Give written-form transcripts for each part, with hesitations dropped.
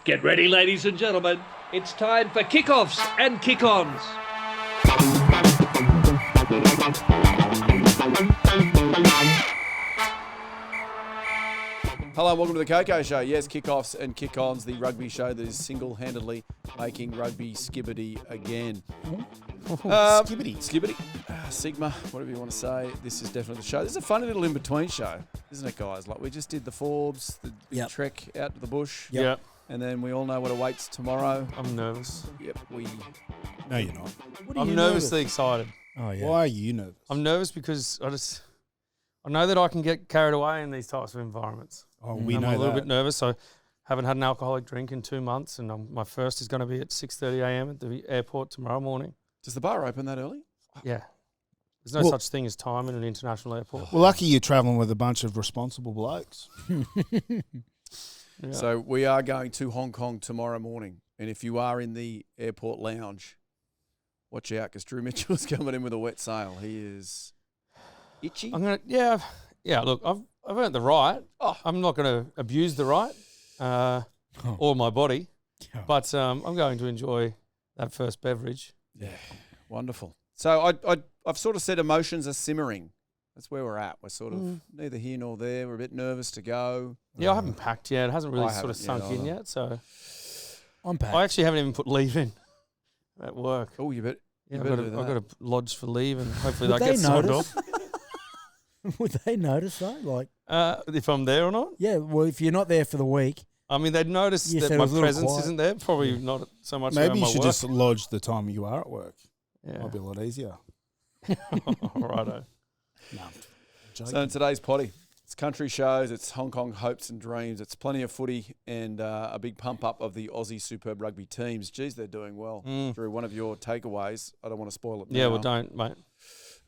Get ready, ladies and gentlemen. It's time for kickoffs and kick-ons. Hello and welcome to the KOKO Show. Yes, kickoffs and kick-ons, the rugby show that is single-handedly making rugby skibbity again. Skibbity. Sigma, whatever you want to say. This is definitely the show. This is a funny little in-between show, isn't it, guys? Like, we just did the Forbes, the big trek out to the bush. Yep. And then we all know what awaits tomorrow. I'm nervous. Yep, No, you're not. I'm nervously excited. Oh, yeah. Why are you nervous? I'm nervous because I know that I can get carried away in these types of environments. Oh, we I'm know a little that. bit nervous. So haven't had an alcoholic drink in 2 months, and my first is going to be at 6:30 a.m. at the airport tomorrow morning. Does the bar open that early? Yeah. There's no such thing as time in an international airport. Well, lucky you're travelling with a bunch of responsible blokes. Yeah. So we are going to Hong Kong tomorrow morning. And if you are in the airport lounge, watch out because Drew Mitchell's coming in with a wet sail. He is itchy. Look, I've earned the right. Oh. I'm not going to abuse the right or my body, but I'm going to enjoy that first beverage. Yeah, wonderful. So I've sort of said emotions are simmering. That's where we're at. We're sort of neither here nor there. We're a bit nervous to go. Yeah, I haven't packed yet. It hasn't really sort of sunk in yet. So I'm packed. I actually haven't even put leave in at work. Oh, you bet. Yeah, You I've better do got that. to lodge for leave, and hopefully Would that they gets signed off. Would they notice though? Like, If I'm there or not? yeah, well, if you're not there for the week, I mean, they'd notice You that said it my was a little presence quiet. isn't there. Probably not so much Maybe around you my should work. just lodge the time you are at work. Yeah. Might be a lot easier. Righto. No, So in today's potty, it's country shows, it's Hong Kong hopes and dreams, it's plenty of footy and a big pump up of the Aussie Superb Rugby teams. Geez, they're doing well. Drew, one of your takeaways. I don't want to spoil it now. Yeah, well, don't, mate.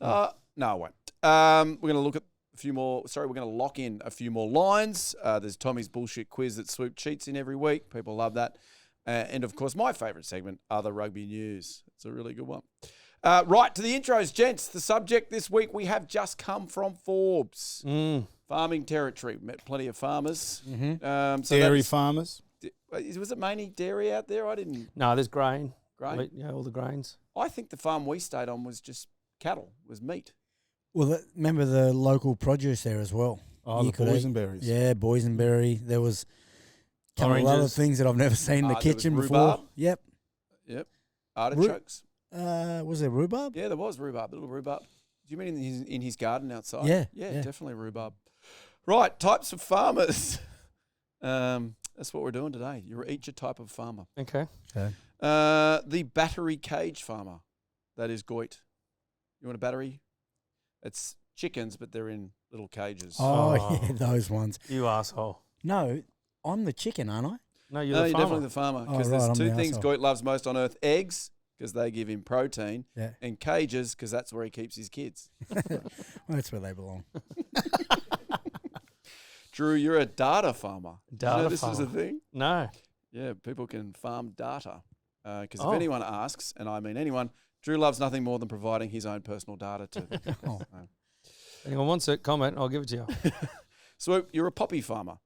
No, I won't. We're going to look at a few more. Sorry, we're going to lock in a few more lines. There's Tommy's bullshit quiz that Swoop cheats in every week. People love that. And of course, my favourite segment, Other Rugby News. It's a really good one. Right, to the intros, gents. The subject this week, we have just come from Forbes. Farming territory. Met plenty of farmers. Dairy farmers. Was it mainly dairy out there? I didn't. No, there's grain. Grain? Yeah, all the grains. I think the farm we stayed on was just cattle, was meat. well, remember the local produce there as well. Oh, You the could eat- boysenberries. Yeah, boysenberry. There was a couple of other Oranges. things that I've never seen in the There was kitchen before. rhubarb. Yep. Yep. Artichokes. Was there rhubarb? Yeah, there was rhubarb, little rhubarb. Do you mean in his garden outside? Yeah, Yeah, yeah. definitely rhubarb. Right, types of farmers. That's what we're doing today. You're each a type of farmer. Okay. The battery cage farmer. That is goit. You want a battery? It's chickens, but they're in little cages. Oh, Oh. yeah, those ones. You asshole. No, I'm the chicken, aren't I? No, you're No, the you're farmer. definitely the farmer. Oh, Because right, I'm there's two the things arsehole. goit loves most on earth. Eggs, because they give him protein. Yeah. And cages, because that's where he keeps his kids. Well, that's where they belong. Drew, you're a data farmer. Did you know Data this is a farmer. thing? No. Yeah, people can farm data. Because Oh. if anyone asks, and I mean anyone, Drew loves nothing more than providing his own personal data to them. Oh. If anyone wants it, comment. I'll give it to you. So you're a poppy farmer.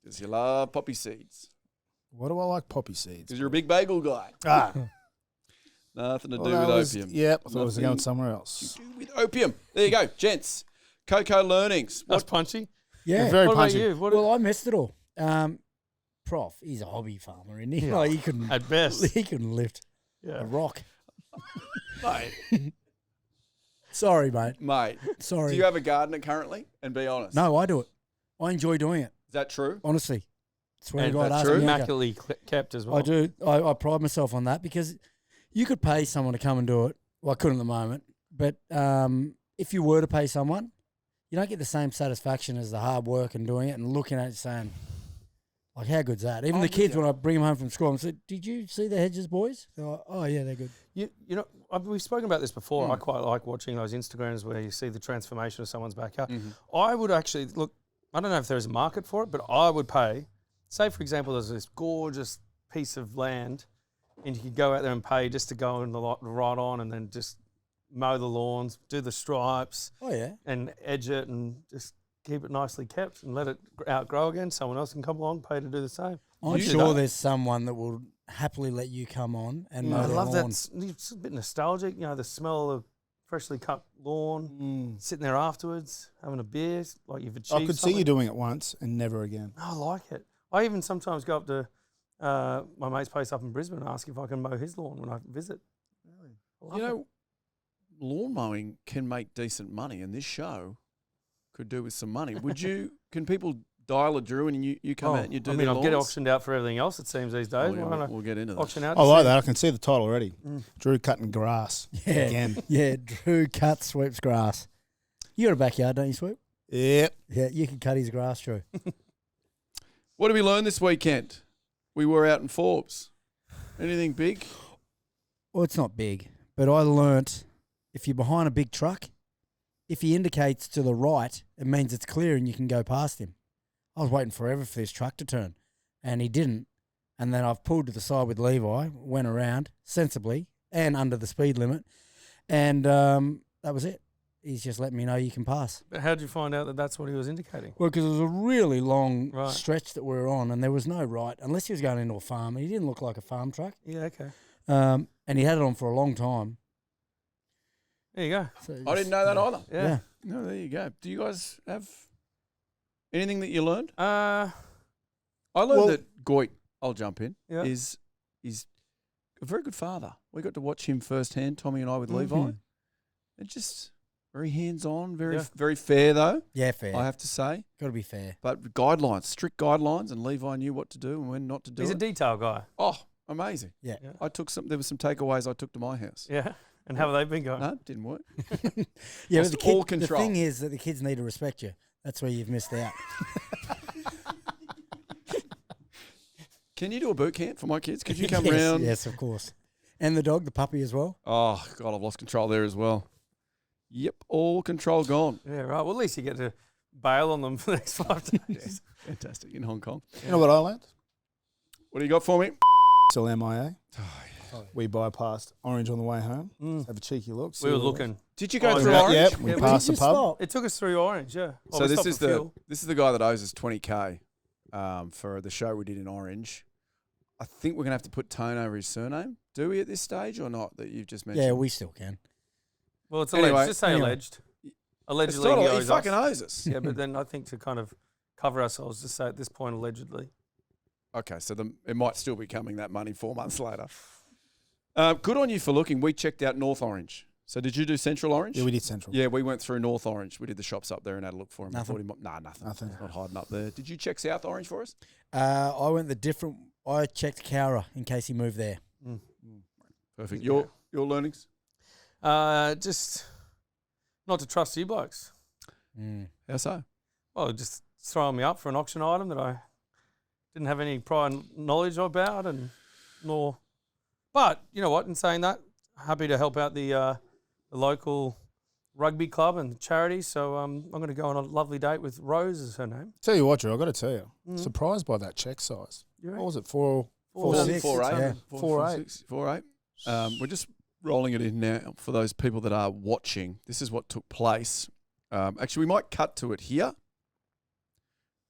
Because you love poppy seeds. What do I like poppy seeds? Because you're a big bagel guy. Ah. Nothing to do Well, with that was- opium. Yep, I thought I was Nothing going somewhere else. to do with opium. There you go, gents. KOKO Learnings. That's punchy. Yeah. Very What about punchy. you? What Well, I missed it all. Prof, he's a hobby farmer, and he Yeah. like, he couldn't at best. he couldn't lift a Yeah. rock. Mate, Sorry, mate. mate, Sorry. do you have a gardener currently? And be honest. No, I do it. I enjoy doing it. Is that true? Honestly, swear And to God, that's ask true? Bianca. Immaculately kept as well. I do. I pride myself on that because you could pay someone to come and do it. Well, I couldn't at the moment, but if you were to pay someone, you don't get the same satisfaction as the hard work and doing it and looking at it saying, like, how good's that? Even I'm the with kids, you. when I bring them home from school, I said, did you see the hedges, boys? They're like, oh, yeah, they're good. You know, we've spoken about this before. I quite like watching those Instagrams where you see the transformation of someone's backyard. I would actually, look, I don't know if there's a market for it, but I would pay, say, for example, there's this gorgeous piece of land and you could go out there and pay just to go in the lot right on and then just mow the lawns, do the stripes Oh, yeah. and edge it and just keep it nicely kept and let it outgrow again. Someone else can come along, pay to do the same. I'm sure there's someone that will happily let you come on and mow I their love lawn. that. It's a bit nostalgic, the smell of freshly cut lawn, sitting there afterwards, having a beer, like you've achieved I could see something. you doing it once and never again. I like it. I even sometimes go up to my mate's place up in Brisbane and ask if I can mow his lawn when I visit. Really? I love it. Lawn mowing can make decent money, and this show could do with some money. Can people dial a Drew and you come out and you do their I'll get lawns? auctioned out for everything else, it seems, these days. Oh, yeah, Why don't I we'll get into that. auction out? I like that. I can see the title already. Drew cutting grass Yeah, again. yeah. Drew cuts Swoop's grass. You got a backyard, don't you, Swoop? Yep. Yeah, you can cut his grass, Drew. What did we learn this weekend? We were out in Forbes. Anything big? Well, it's not big, but I learnt if you're behind a big truck, if he indicates to the right, it means it's clear and you can go past him. I was waiting forever for this truck to turn, and he didn't. And then I've pulled to the side with Levi, went around sensibly and under the speed limit, and that was it. He's just letting me know you can pass. But how did you find out that that's what he was indicating? Well, because it was a really long Right. stretch that we were on, and there was no right, unless he was going into a farm. He didn't look like a farm truck, Yeah, okay. and he had it on for a long time. There you go. So I didn't know that either. Yeah. No, there you go. Do you guys have anything that you learned? Uh, I learned Well- that Goit, I'll jump in, Yeah. is a very good father. We got to watch him firsthand, Tommy and I, with Levi. Mhm. And just very hands-on, very Yeah. very fair, though, Yeah, fair. I have to say. Got to be fair. But guidelines, strict guidelines, and Levi knew what to do and when not to do he's a it. detail guy. Oh, amazing. Yeah. Yeah. There were some takeaways I took to my house. Yeah. And how have they been going? No, didn't work. Yeah, Lost but the, all the control. thing is that the kids need to respect you. That's where you've missed out. Can you do a boot camp for my kids? Could you come yes, round? Yes, of course. And the dog, the puppy as well. Oh, God, I've lost control there as well. Yep, all control gone. Yeah, right. Well, at least you get to bail on them for the next 5 days. Fantastic in Hong Kong. You know what I learned? What do you got for me? Still MIA. We bypassed Orange on the way home. Have a cheeky look. see We were what it was. looking. Did you go Oh, through Yeah, Orange? yeah, we Yeah, passed the pub. It took us through Orange, yeah. Well, So we this stopped is for fuel. the guy that owes us 20K for the show we did in Orange. I think we're gonna have to put Tone over his surname. Do we at this stage or not? That you've just mentioned. Yeah, we still can. Well, it's Anyway, alleged. Just say anyway. alleged. It's Allegedly, not, he he owes fucking us. owes us. Yeah, but then I think to kind of cover ourselves, just say at this point, allegedly. Okay, so it might still be coming that money 4 months later. Good on you for looking. We checked out North Orange. So did you do Central Orange? Yeah, we did Central. Yeah, we went through North Orange. We did the shops up there and had a look for him. Nothing. Nothing. Nothing. Not hiding up there. Did you check South Orange for us? I went the different. I checked Cowra in case he moved there. Perfect. Yeah. Your learnings? Just not to trust you blokes. How so? Well, just throwing me up for an auction item that I didn't have any prior knowledge about, and nor. But you know what? In saying that, happy to help out the local rugby club and charity. So I'm going to go on a lovely date with Rose, is her name. Tell you what, Drew, I got to tell you, surprised by that check size. You What reckon? was it? 4 4.6, 4.8. yeah. 4.8. 4.8. We're just rolling it in now for those people that are watching. This is what took place. Actually, we might cut to it here.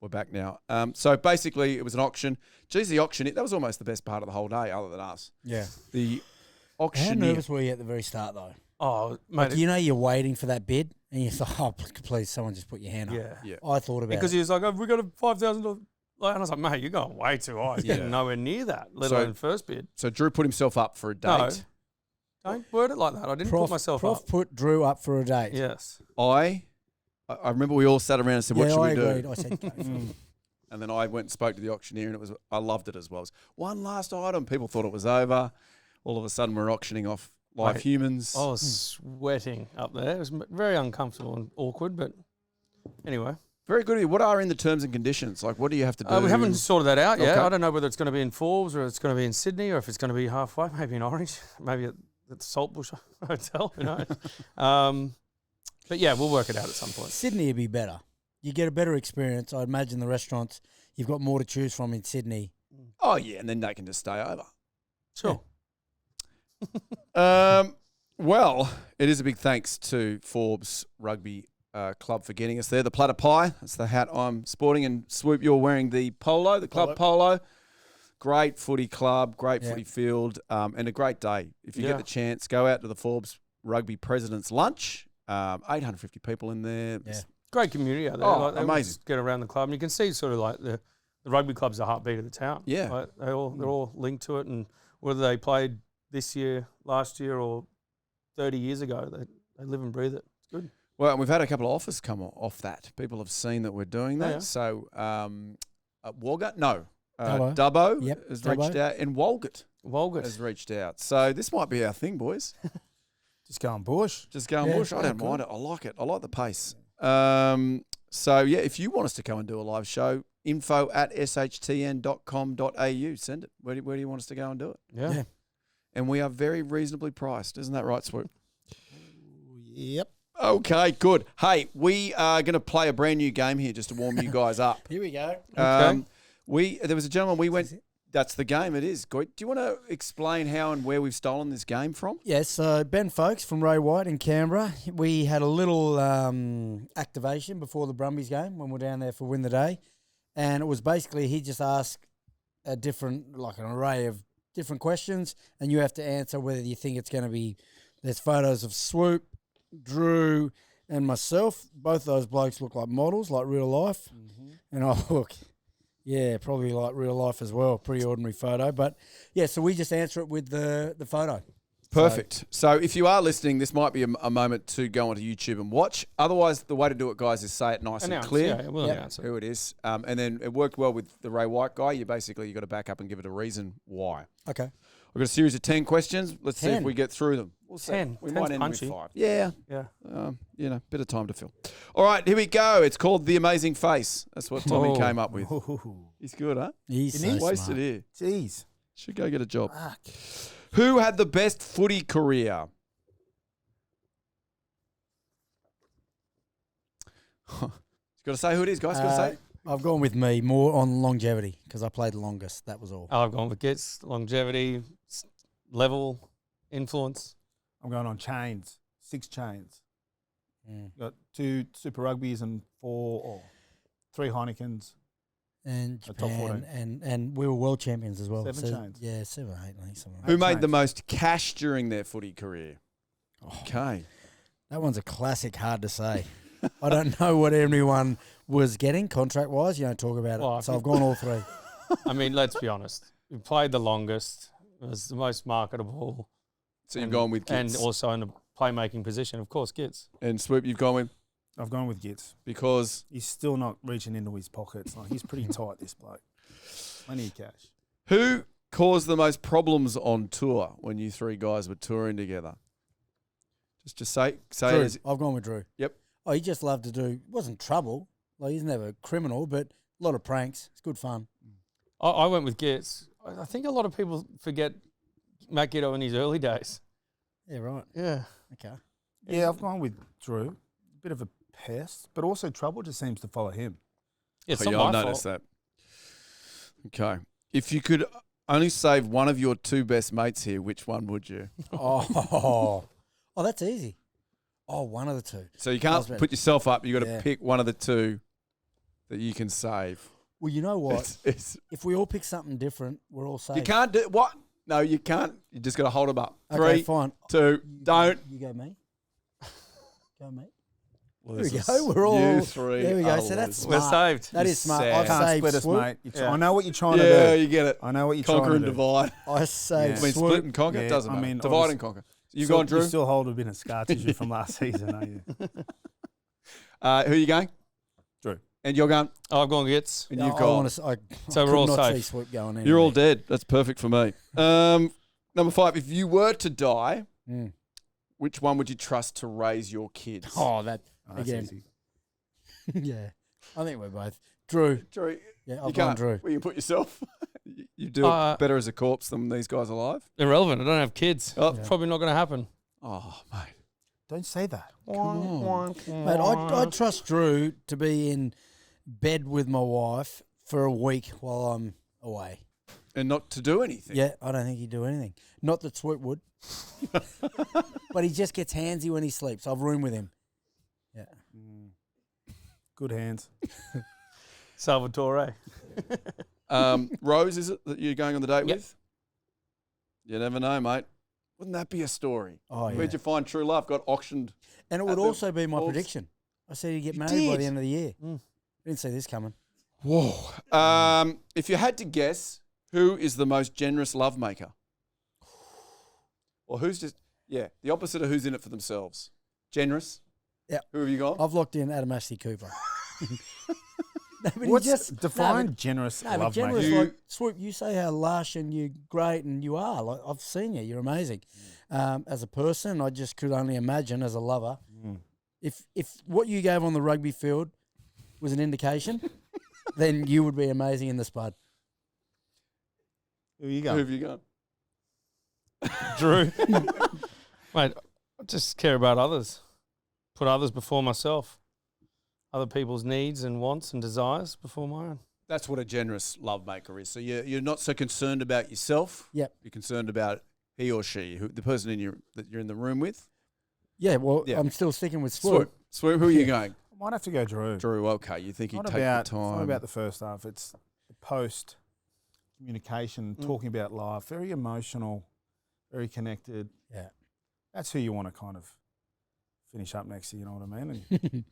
We're back now. So basically, it was an auction. Geez, the auction, that was almost the best part of the whole day, other than us. Yeah. The How auctioneer. nervous were you at the very start, though? Oh, mate. Like, you know you're waiting for that bid, and you're like, oh, please, someone just put your hand up. yeah. Yeah. I thought about Because it. he was like, oh, we got a $5,000. Like, and I was like, mate, you're going way too high. It's getting nowhere near that, let So- alone first bid. So Drew put himself up for a date. No. Don't word it like that. I didn't put myself Prof up. put Drew up for a date. Yes. I remember we all sat around and said, what yeah, should I we agreed. do? I said, go for it. And then I went and spoke to the auctioneer, and I loved it as well. It was one last item. People thought it was over. All of a sudden, we're auctioning off live Mate, humans. I was sweating up there. It was very uncomfortable and awkward, but anyway. Very good of you. What are in the terms and conditions? Like, what do you have to do? We haven't sorted that out yet. Okay. I don't know whether it's going to be in Forbes or it's going to be in Sydney or if it's going to be halfway, maybe in Orange, maybe at the Saltbush Hotel, who knows. But yeah, we'll work it out at some point. Sydney would be better. You get a better experience. I imagine the restaurants, you've got more to choose from in Sydney. Oh, yeah, and then they can just stay over. Sure. Well, it is a big thanks to Forbes Rugby club for getting us there. The Platter Pie, that's the hat I'm sporting. And Swoop, you're wearing the polo, the club polo. Great footy club, great footy field, and a great day. If you get the chance, go out to the Forbes Rugby Presidents Lunch. 850 people in there. Yeah. Great community out there. Oh, like, they amazing. just get around the club, and you can see sort of like the rugby club's the heartbeat of the town. Yeah. Like they're all linked to it, and whether they played this year, last year, or 30 years ago, they live and breathe it. It's good. Well, and we've had a couple of offers come off that. People have seen that we're doing that. Yeah. So, Walgett, no. Dubbo. Dubbo Yep, has Dubbo. reached out, and Walgett Walgett. has reached out. So this might be our thing, boys. Just going bush. Just going Yeah, bush. I don't cool. mind it. I like it. I like the pace. So, yeah, if you want us to come and do a live show, info@shtn.com.au. Send it. Where do you want us to go and do it? Yeah. And we are very reasonably priced. Isn't that right, Swoop? Yep. Okay, good. Hey, we are going to play a brand new game here just to warm you guys up. Here we go. There was a gentleman we went. That's the game. It is. Do you want to explain how and where we've stolen this game from? Yes, so Ben Folkes from Ray White in Canberra. We had a little activation before the Brumbies game when we were down there for Win the Day. And it was basically he just asked an array of different questions, and you have to answer whether you think it's going to be. There's photos of Swoop, Drew, and myself. Both those blokes look like models, like real life. Mm-hmm. And I look, yeah, probably like real life as well. Pretty ordinary photo. But, yeah, so we just answer it with the photo. Perfect. So if you are listening, this might be a moment to go onto YouTube and watch. Otherwise, the way to do it, guys, is say it nice and clear. Yeah, we'll announce it. Who it is. And then it worked well with the Ray White guy. You got to back up and give it a reason why. Okay. We've got a series of 10 questions. Let's see if 10. we get through them. We'll see. 10. We 10's might end punchy. with 5. Yeah. Yeah. Bit of time to fill. All right, here we go. It's called The Amazing Face. That's what Tommy Oh. came up with. Ooh. He's good, huh? He's so Wasted smart. here. Jeez. Should go get a job. Fuck. Who had the best footy career? Got to say who it is, guys. Got to say. I've gone with me more on longevity because I played the longest. That was all. I've gone with Gits, longevity, level, influence. I'm going on chains. 6 chains. Mm. Got 2 Super Rugbies and 3 Heinekens. And The top Japan, 14. and we were world champions as well. 7 chains. Yeah, 7 or 8, I think. Something like Who that. made the Chains. most cash during their footy career? Oh. Okay. That one's a classic, hard to say. I don't know what everyone was getting contract-wise. You don't talk about it. Well, I So think- I've gone all 3. I mean, let's be honest. We played the longest. It was the most marketable. So you've gone with And Gits. also in a playmaking position, of course, Gits. And Swoop, you've gone with I've gone with Gits. because He's still not reaching into his pockets. Like, he's pretty tight, this bloke. Plenty of cash. who caused the most problems on tour when you 3 guys were touring together? Just say Drew. it as I've gone with Drew. Yep. Oh, he just loved to do. Wasn't trouble. Like he's never criminal, but a lot of pranks. It's good fun. I went with Gits. I think a lot of people forget Matt Gitto in his early days. Yeah, right. Yeah. Okay. Yeah, I've gone with Drew. A bit of a pest, but also trouble just seems to follow him. It's Oh, not yeah, my I've fault. noticed that. Okay. If you could only save one of your 2 best mates here, which one would you? Oh, that's easy. Oh, one of the 2. So you can't Husband. put yourself up. You got to Yeah. pick one of the 2 that you can save. Well, you know what? It's- If we all pick something different, we're all safe. you can't do what? No, you can't. You just got to hold them up. Okay, 3, fine. 2, don't. You go, mate. Go, mate. Losers. There we go. We're all. You 3 There we go. are So that's losers. We're smart. saved. That You're is smart. sad. I've Can't saved split us, Swoop. mate. Yeah. I know what you're trying Yeah, to do. you get it. I know what you're Conquer trying and to do. divide. I saved I mean, Swoop. split and conquer Yeah, doesn't I matter. mean, Divide obviously- and conquer. You Still- gone, Drew? You still hold a bit of scar tissue from last season, don't you? Who are you going? Drew. And you're going? I've gone Gits. And No, you've I gone? wanna I So could we're all not safe. see Swoop going in. You're all dead. That's perfect for me. Number 5. If you were to die, Mm. which one would you trust to raise your kids? Oh, that Oh, that's again. easy. Yeah, I think we're both Drew. Drew, Yeah, you I've gone can't. Drew. Well, you put yourself. You do it better as a corpse than these guys alive. Irrelevant. I don't have kids. Oh. It's probably not going to happen. Oh, mate. Don't say that. Come on, mate. I'd trust Drew to be in bed with my wife for a week while I'm away. And not to do anything. Yeah, I don't think he'd do anything. Not that Swoop would, but he just gets handsy when he sleeps. I've roomed with him. Yeah. Good hands. Salvatore. Rose, is it that you're going on the date Yep. with? You never know, mate. Wouldn't that be a story? Oh, yeah. Where'd you find true love? Got auctioned. And it at would the also be my Forbes? prediction. I said he'd get You married by did? the end of the year. Didn't see this coming. Whoa. If you had to guess, who is the most generous lovemaker? Or who's just, the opposite of who's in it for themselves. Generous? Yeah. Who have you got? I've locked in Adam Ashley Cooper. No, but he What's just define generous No, but love generous, making? like Swoop, you say how lush and you're great and you are. Like I've seen you, you're amazing. As a person, I just could only imagine as a lover, if what you gave on the rugby field was an indication, then you would be amazing in the spud. Who you Who go? have you got? Drew. Mate, I just care about others. Put others before myself. Other people's needs and wants and desires before my own. That's what a generous lovemaker is. So you're not so concerned about yourself. Yep. You're concerned about he or she, the person that you're in the room with. Yeah, well, Yeah. I'm still sticking with Swoop. Swoop, who are you going? I might have to go Drew. Drew, okay. You think he'd Not take about, the time. It's not about the first half. It's the post communication, talking about life. Very emotional, very connected. Yeah. That's who you want to kind of finish up next to, you know what I mean? And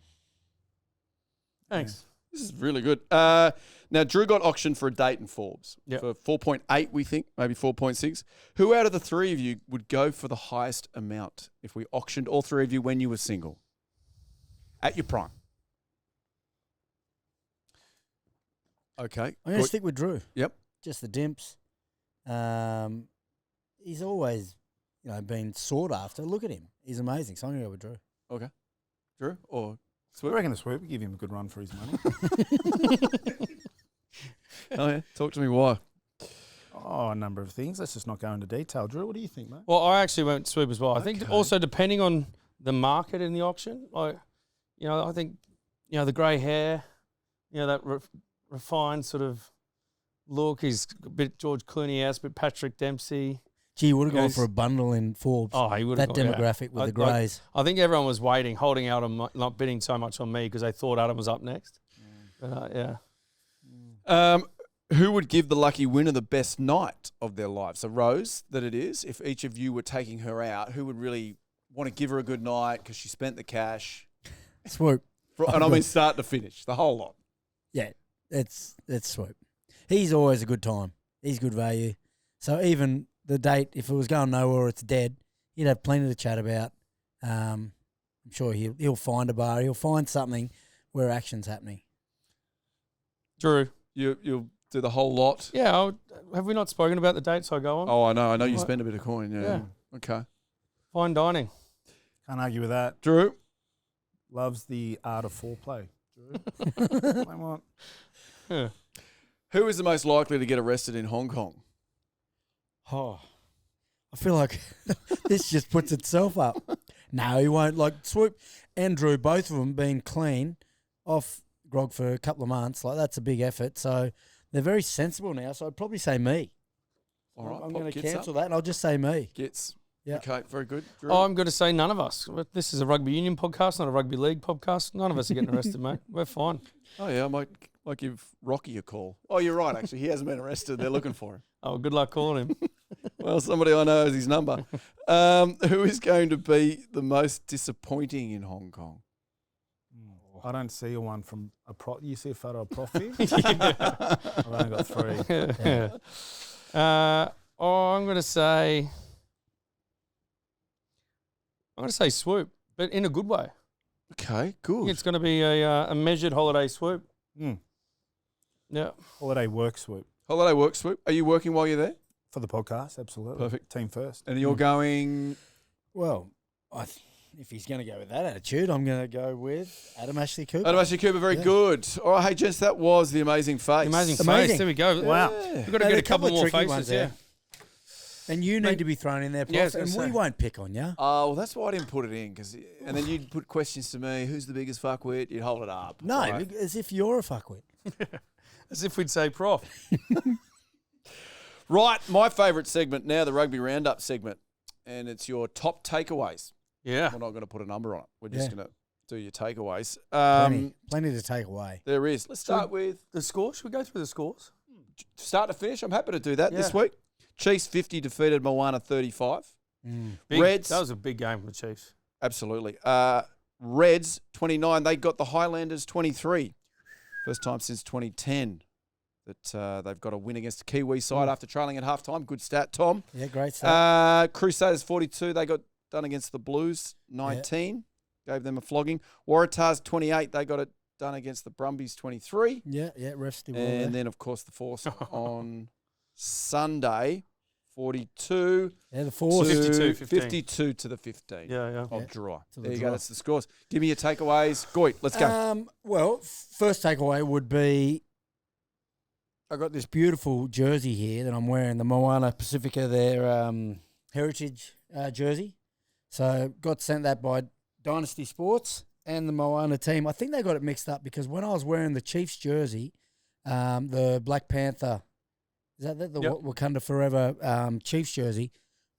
Thanks. This is really good. Now, Drew got auctioned for a date in Forbes Yep. for 4.8, we think, maybe 4.6. Who out of the three of you would go for the highest amount if we auctioned all three of you when you were single? At your prime. Okay. I'm going to good. stick with Drew. Yep. Just the dimps. He's always, been sought after. Look at him. He's amazing. So I'm going to go with Drew. Okay. Drew or I Swoop? reckon the Swoop would give him a good run for his money. Oh, yeah. Talk to me why. A number of things. Let's just not go into detail. Drew, what do you think, mate? Well, I actually went Swoop as well. I think Okay. also depending on the market in the auction, I think, the grey hair, that refined sort of look. He's a bit George Clooney-esque, a bit Patrick Dempsey. Gee, you would have Yeah, gone he's- for a bundle in Forbes. Oh, he would have that demographic with the greys. I think everyone was waiting, holding out on not bidding so much on me because they thought Adam was up next. But, Who would give the lucky winner the best night of their life? So Rose, that it is. If each of you were taking her out, who would really want to give her a good night because she spent the cash? Swoop. And I mean start to finish, the whole lot. Yeah, it's Swoop. He's always a good time. He's good value. So even the date, if it was going nowhere or it's dead, he'd have plenty to chat about. I'm sure he'll find a bar. He'll find something where action's happening. Drew. You'll do the whole lot. Yeah, have we not spoken about the dates I go on? Oh, I know you What? spend a bit of coin. Yeah. Okay. Fine dining. Can't argue with that. Drew. Loves the art of foreplay. Drew. Come on. Yeah. Who is the most likely to get arrested in Hong Kong? Oh, I feel like this just puts itself up. No, he won't. Like Swoop and Drew, both of them been clean off grog for a couple of months. Like that's a big effort. So they're very sensible now. So I'd probably say me. All right. I'm pop going to Gits cancel up. that and I'll just say me. Gits. Yeah. Okay, very good. Drew. I'm going to say none of us. This is a rugby union podcast, not a rugby league podcast. None of us are getting arrested, mate. We're fine. Oh, yeah, I might give Rocky a call. Oh, you're right, actually. He hasn't been arrested. They're looking for him. Oh, good luck calling him. Well, somebody I know has his number. Who is going to be the most disappointing in Hong Kong? I don't see one from a pro. You see a photo of Prof here? I've only got three. I'm going to say Swoop, but in a good way. Okay, I think good. it's going to be a measured holiday swoop. Mm. Yeah. Holiday work Swoop. Holiday work, Swoop. Are you working while you're there? For the podcast, absolutely. Perfect. Team first. And you're going... Well, if he's going to go with that attitude, I'm going to go with Adam Ashley Cooper. Adam Ashley Cooper, very good. All right, hey, gents, that was the amazing face. Amazing face. amazing. There we go. Wow. Yeah. We've got to No, get there a couple of more tricky faces. ones Yeah. there. And you need to be thrown in there, Prof, Yeah, I was gonna and we say. won't pick on you. Oh, well, that's why I didn't put it in. And then you'd put questions to me. Who's the biggest fuckwit? You'd hold it up. No, Right. as if you're a fuckwit. As if we'd say prof. Right, my favourite segment now, the Rugby Roundup segment. And it's your top takeaways. Yeah. We're not going to put a number on it. We're just Yeah. going to do your takeaways. Plenty to take away. There is. Let's start with The scores? Should we go through the scores? start to finish. I'm happy to do that this Yeah. week. Chiefs 50 defeated Moana 35. Big, Reds. That was a big game for the Chiefs. Absolutely. Reds 29. They got the Highlanders 23. First time since 2010 that they've got a win against the Kiwi side after trailing at halftime. Good stat, Tom. Yeah, great stuff. Crusaders 42. They got done against the Blues 19. Gave them a flogging. Waratahs 28. They got it done against the Brumbies 23. Yeah, refs did well And there. then, of course, the Force on Sunday 42. Yeah, the Force. 52 to the 15. Yeah. Of draw. To the There you draw. go. That's the scores. Give me your takeaways. Goit, let's go. Well, first takeaway would be I got this beautiful jersey here that I'm wearing, the Moana Pacifica, their heritage jersey. So got sent that by Dynasty Sports and the Moana team. I think they got it mixed up because when I was wearing the Chiefs jersey, the Black Panther, is that the Yep. Wakanda Forever Chiefs jersey,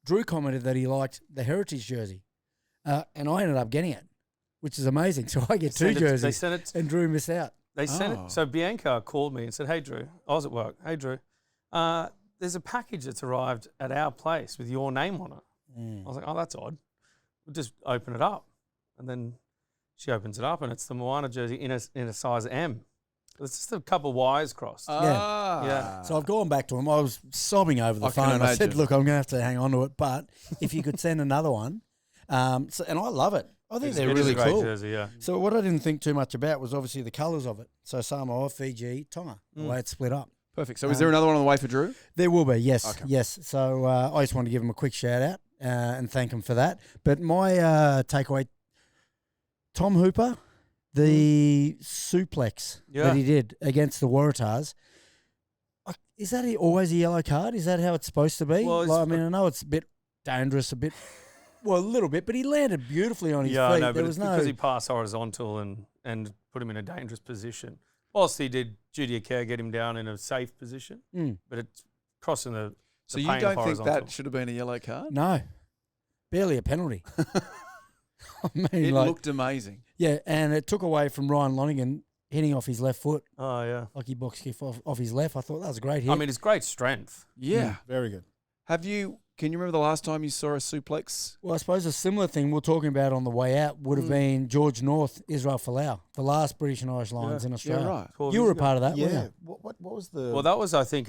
Drew commented that he liked the heritage jersey. And I ended up getting it, which is amazing. So I get two They jerseys sent it. and Drew missed out. They sent Oh. it. So Bianca called me and said, "Hey Drew, I was at work. Hey Drew, there's a package that's arrived at our place with your name on it." I was like, "Oh, that's odd. We'll just open it up." And then she opens it up, and it's the Moana jersey in a size M. It's just a couple of wires crossed. Yeah. So I've gone back to him. I was sobbing over the I can phone. I said, imagine. "Look, I'm going to have to hang on to it, but if you could send another one." And I love it. I think they're It is really a great cool. jersey, yeah. So what I didn't think too much about was obviously the colours of it. So Samoa, Fiji, Tonga, the way it's split up. Perfect. So is there another one on the way for Drew? There will be, yes, Okay. yes. So I just want to give him a quick shout out and thank him for that. But my takeaway, Tom Hooper, the suplex that he did against the Waratahs. Is that always a yellow card? Is that how it's supposed to be? Well, I know it's a bit dangerous, a little bit, but he landed beautifully on his feet. No, There but was it's because he passed horizontal and put him in a dangerous position. Whilst he did duty of care, get him down in a safe position, but it's crossing the So the you plane of don't think horizontal. that should have been a yellow card? No, barely a penalty. I mean, It like, looked amazing. yeah, and it took away from Ryan Lonigan hitting off his left foot, Oh, yeah. like he box kicked off his left. I thought that was a great hit. I mean, it's great strength. Yeah. Very good. Can you remember the last time you saw a suplex? well, I suppose a similar thing we were talking about on the way out would have been George North, Israel Folau, the last British and Irish Lions in Australia. right. 12 You years were a ago. part of that, weren't Yeah. you? What was the? Well, that was, I think,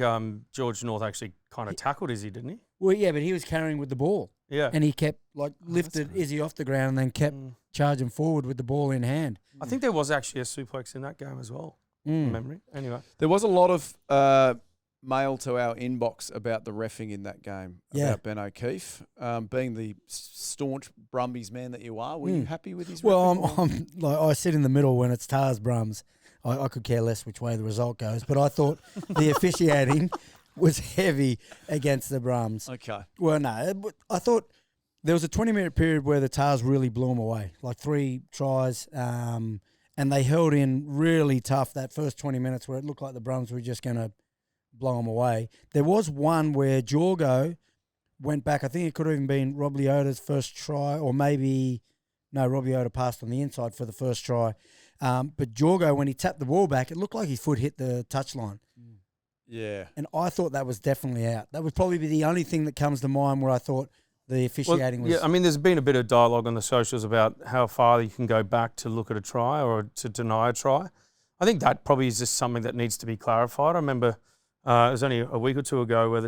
George North actually kind of tackled Izzy, didn't he? Well, yeah, but he was carrying with the ball. Yeah. And he kept, lifted Izzy off the ground and then kept charging forward with the ball in hand. I think there was actually a suplex in that game as well, from memory. Anyway. There was a lot of mail to our inbox about the reffing in that game, about Ben O'Keefe. Being the staunch Brumbies man that you are, were you happy with his Well, reffing? I sit in the middle when it's Tahs Brumbs. I could care less which way the result goes, but I thought the officiating was heavy against the Brums. Okay. Well, no, but I thought there was a 20-minute period where the Tahs really blew them away, like 3 tries, and they held in really tough that first 20 minutes where it looked like the Brums were just going to blow them away. There was one where Jorgo went back. I think it could have even been Rob Leota's first try, or maybe, no, Rob Leota passed on the inside for the first try. But Jorgo, when he tapped the ball back, it looked like his foot hit the touchline. Yeah. And I thought that was definitely out. That would probably be the only thing that comes to mind where I thought the officiating was... Yeah, I mean, there's been a bit of dialogue on the socials about how far you can go back to look at a try or to deny a try. I think that probably is just something that needs to be clarified. I remember it was only a week or two ago where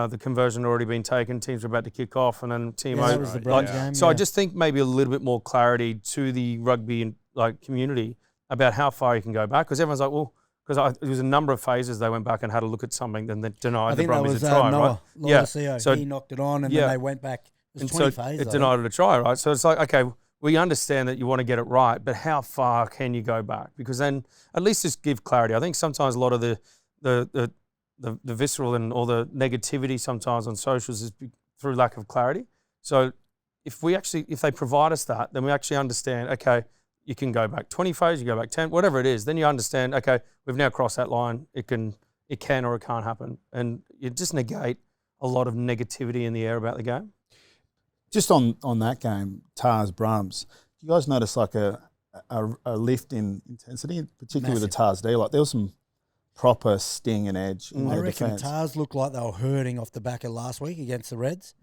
the conversion had already been taken, teams were about to kick off, and then Timo... that was the Brums game. So I just think maybe a little bit more clarity to the rugby community about how far you can go back, because everyone's like, well... Because there was a number of phases they went back and had a look at something, then they denied I think the that Brumbies was a try, Noah, right? Laudisio. So he knocked it on and then they went back. It was and 20 so phases. it I denied it a try, right? So it's like, okay, we understand that you want to get it right, but how far can you go back? Because then at least just give clarity. I think sometimes a lot of the visceral and all the negativity sometimes on socials is through lack of clarity. So if they provide us that, then we actually understand, okay, you can go back 20 phases, you go back 10, whatever it is. Then you understand, okay, we've now crossed that line. It can or it can't happen. And you just negate a lot of negativity in the air about the game. Just on that game, Tahs Brums, do you guys notice like a a lift in intensity, particularly with the Tahs D. Like there was some proper sting and edge in I their reckon defence. Tahs looked like they were hurting off the back of last week against the Reds.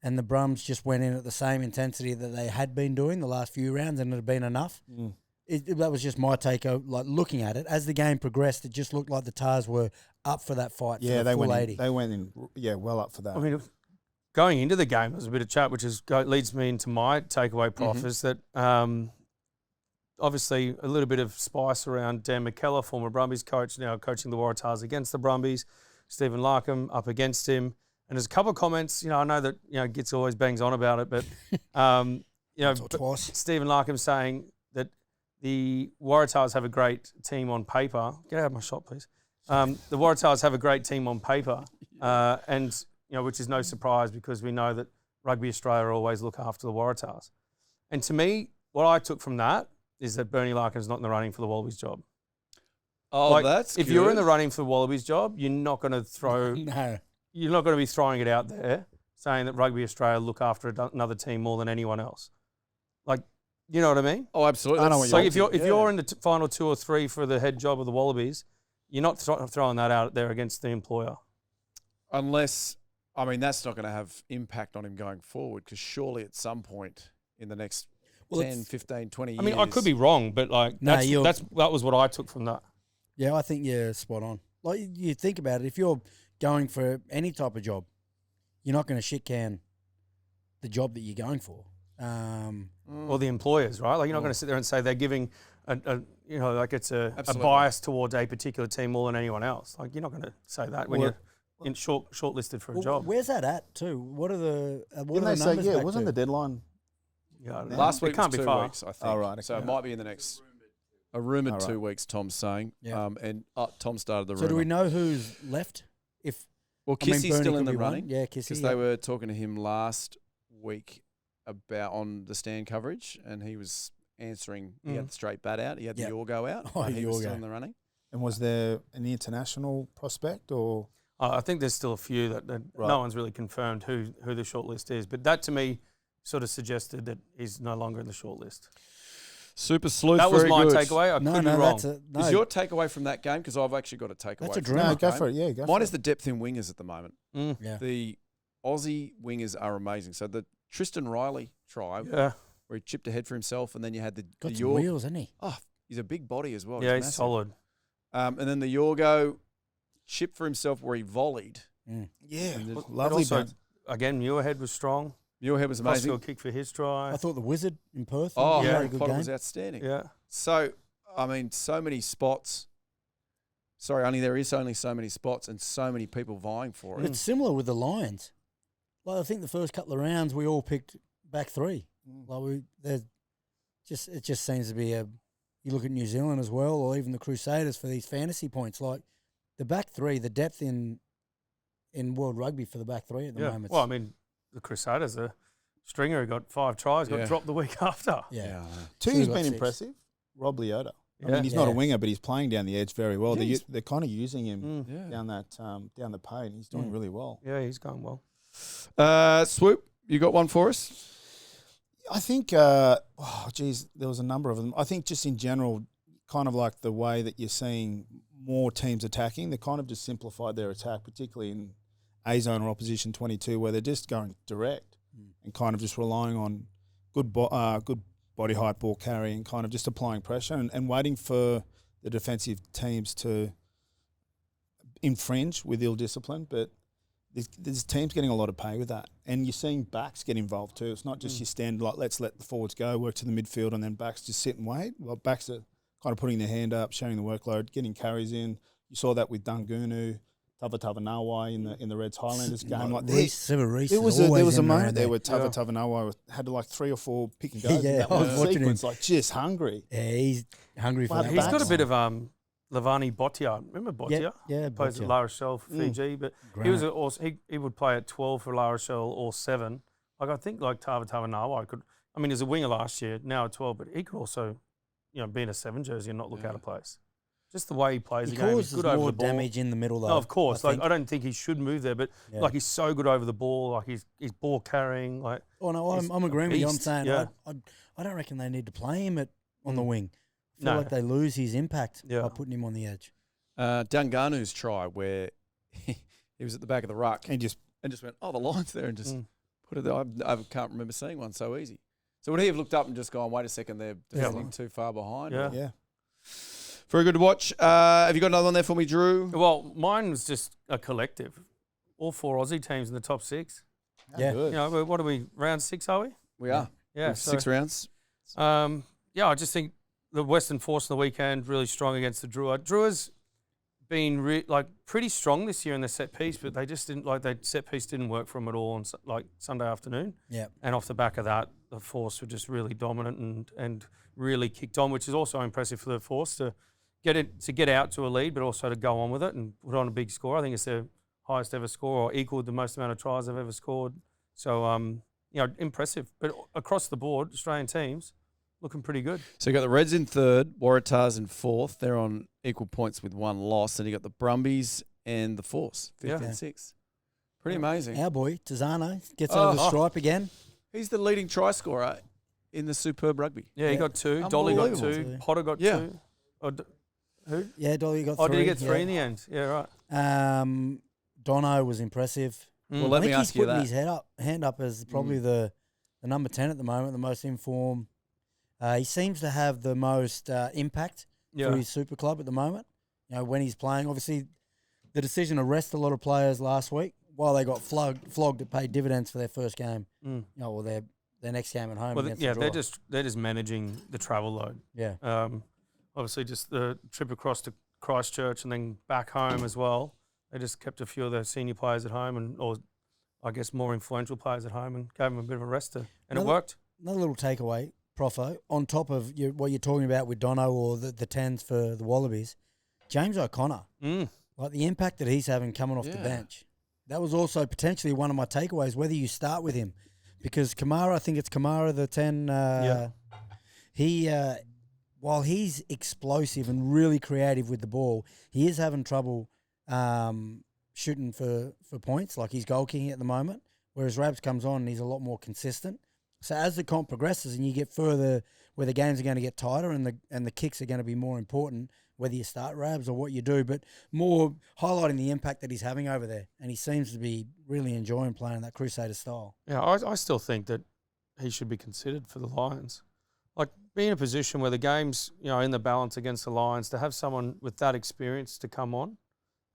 And the Brumbs just went in at the same intensity that they had been doing the last few rounds, and it had been enough. That was just my take. Like looking at it as the game progressed, it just looked like the Tahs were up for that fight. Yeah, for the they full went 80. in. They went in. Yeah, well up for that. I mean, going into the game, there's a bit of chat, which leads me into my takeaway, Prof, is that obviously a little bit of spice around Dan McKellar, former Brumbies coach, now coaching the Waratahs against the Brumbies. Stephen Larkham up against him. And there's a couple of comments, I know that, Gits always bangs on about it, but, Twice. Stephen Larkham saying that the Waratahs have a great team on paper. Get out of my shot, please. The Waratahs have a great team on paper, and, which is no surprise because we know that Rugby Australia always look after the Waratahs. And to me, what I took from that is that Bernie Larkin's not in the running for the Wallabies job. Oh, that's if good. you're in the running for the Wallabies job, you're not going to throw... No. You're not going to be throwing it out there saying that Rugby Australia look after another team more than anyone else. Like, you know what I mean? Oh, absolutely. I know what So you're if you're in the final 2 or 3 for the head job of the Wallabies, you're not throwing that out there against the employer. Unless, that's not going to have impact on him going forward because surely at some point in the next 10, 15, 20 years... I mean, I could be wrong, but that was what I took from that. Yeah, I think you're spot on. Like, you think about it, if you're going for any type of job, you're not going to shit can the job that you're going for. Or the employers, right? Like, you're not going to sit there and say they're giving it's a bias towards a particular team more than anyone else. Like, you're not going to say that when you're shortlisted for a job. Where's that at too? What are the Didn't they say, numbers back wasn't to? the deadline? Yeah, last week it can't was be 2 far. weeks, I think. Oh, right. So it Okay. might be in the next... A rumoured 2 weeks, Tom's saying. Yeah. Tom started the So rumour. do we know who's left? Kissy's Bernie still in could the be one. running. Yeah, Kissy. Because they were talking to him last week about on the stand coverage, and he was answering. He had the straight bat out. He had the Yorgo out. Oh, he was still Yorgo. in the running. And was there an international prospect or? I think there's still a few that no one's really confirmed who the shortlist is. But that, to me, sort of suggested that he's no longer in the shortlist. Super sleuth. That was very my good. takeaway. I could be wrong. Is your takeaway from that game? Because I've actually got a takeaway. That's a from dream. that Go game. for it. Yeah, go for Mine it. is the depth in wingers at the moment. Yeah. The Aussie wingers are amazing. So the Tristan Riley try, Yeah. where he chipped ahead for himself, and then you had the Got some York. wheels, hasn't he? Oh, he's a big body as well. Yeah, he's massive. solid. And then the Yorgo chipped for himself where he volleyed. Yeah, And But lovely. also, again, Muirhead was strong. Muirhead was amazing. Crossfield kick for his try. I thought the Wizard in Perth. Oh, was a yeah. very good Potter game. was outstanding. Yeah. So, so many spots. Sorry, there is only so many spots and so many people vying for it. It's similar with the Lions. Like I think the first couple of rounds we all picked back three. Like it just seems to be you look at New Zealand as well, or even the Crusaders for these fantasy points. Like the back three, the depth in World Rugby for the back three at the moment. Well, the Crusaders, the stringer who got 5 tries, got dropped the week after. yeah. Two's got been 6. impressive. Rob Leota. I Yeah. mean, he's not a Yeah. winger, but he's playing down the edge very well. Yeah, They're kind of using him Yeah. down the paint. He's doing really well. Yeah, he's going well. Swoop, you got one for us? I think, there was a number of them. I think just in general, kind of like the way that you're seeing more teams attacking, they kind of just simplified their attack, particularly in A-zone or opposition 22, where they're just going direct and kind of just relying on good body height, ball carrying, kind of just applying pressure and waiting for the defensive teams to infringe with ill discipline. But there's teams getting a lot of pay with that. And you're seeing backs get involved too. It's not just your stand, like, let's let the forwards go, work to the midfield, and then backs just sit and wait. Well, backs are kind of putting their hand up, sharing the workload, getting carries in. You saw that with Dungunu, Tavatavanawa in the Reds Highlanders game. Like Reece there was a moment there where Tavatavanawa had like 3 or 4 pick and goes. Yeah, in that I was one watching sequence, him. like just hungry. Yeah, he's hungry for Well, that. He's backs. got a bit of Lavani Botia. Remember Botia? Yeah, Plays at Botia. La Rochelle for Fiji, but he was also, he would play at 12 for La Rochelle or 7. Like I think like Tavatavanawa could. I mean, he was a winger last year, now at 12, but he could also, be in a 7 jersey and not look out of place. Just the way he plays He the game, he's causes good over more the ball. damage in the middle, though. No, of course. I I don't think he should move there, but Yeah. like he's so good over the ball. Like he's ball carrying. Like Oh no, he's I'm agreeing a with you. I'm beast, saying yeah. I don't reckon they need to play him at on the wing. I feel No. like they lose his impact Yeah. by putting him on the edge. Dunganu's try where he was at the back of the ruck And just went, oh, the line's there, and just Mm. put it there. I can't remember seeing one so easy. So would he have looked up and just gone, wait a second, they're defending too far behind? Yeah. yeah. Very good to watch. Have you got another one there for me, Drew? Well, mine was just a collective. All 4 Aussie teams in the top 6. Yeah. Good. You know, what are we, round 6 are we? We are. Yeah. With 6 rounds. Yeah, I just think the Western Force on the weekend really strong against the Drua. Drua's been pretty strong this year in the set piece, but they just didn't their set piece didn't work for them at all on Sunday afternoon. Yeah. And off the back of that, the Force were just really dominant and really kicked on, which is also impressive for the Force to get out to a lead, but also to go on with it and put on a big score. I think it's their highest ever score, or equaled the most amount of tries they've ever scored. So impressive. But across the board, Australian teams looking pretty good. So you got the Reds in 3rd, Waratahs in 4th. They're on equal points with 1 loss. And you got the Brumbies and the Force, 5th Yeah. and 6th. Pretty amazing. Our boy, Tizano, gets over the stripe again. He's the leading try scorer in the Superb Rugby. Yeah, he got 2. Dolly got 2. Unbelievable. Potter got Yeah. 2. Oh, who? Yeah, Dolly got 3. Oh, did he get 3 in the end? Yeah, right. Dono was impressive. Well, I let me think he's ask you putting that. his hand up as probably the number 10 at the moment, the most in form. He seems to have the most impact Yeah. for his super club at the moment. You know, when he's playing, obviously the decision to rest a lot of players last week while they got flogged to pay dividends for their first game. Mm. You know, or their next game at home. Well, against yeah, the they're Draw. just managing the travel load. Yeah. Obviously, just the trip across to Christchurch and then back home as well. They just kept a few of their senior players at home, or I guess more influential players at home, and gave them a bit of a rest. And it worked. Another little takeaway, Profo, on top of what you're talking about with Dono or the 10s for the Wallabies, James O'Connor, like the impact that he's having coming off the bench. That was also potentially one of my takeaways, whether you start with him. Because Kamara, I think it's Kamara, the 10, he, while he's explosive and really creative with the ball, he is having trouble shooting for points, like he's goal kicking at the moment, whereas Rabs comes on and he's a lot more consistent. So as the comp progresses and you get further where the games are going to get tighter and the kicks are going to be more important, whether you start Rabs or what you do, but more highlighting the impact that he's having over there. And he seems to be really enjoying playing that Crusader style. Yeah, I still think that he should be considered for the Lions. Like, being in a position where the game's, in the balance against the Lions, to have someone with that experience to come on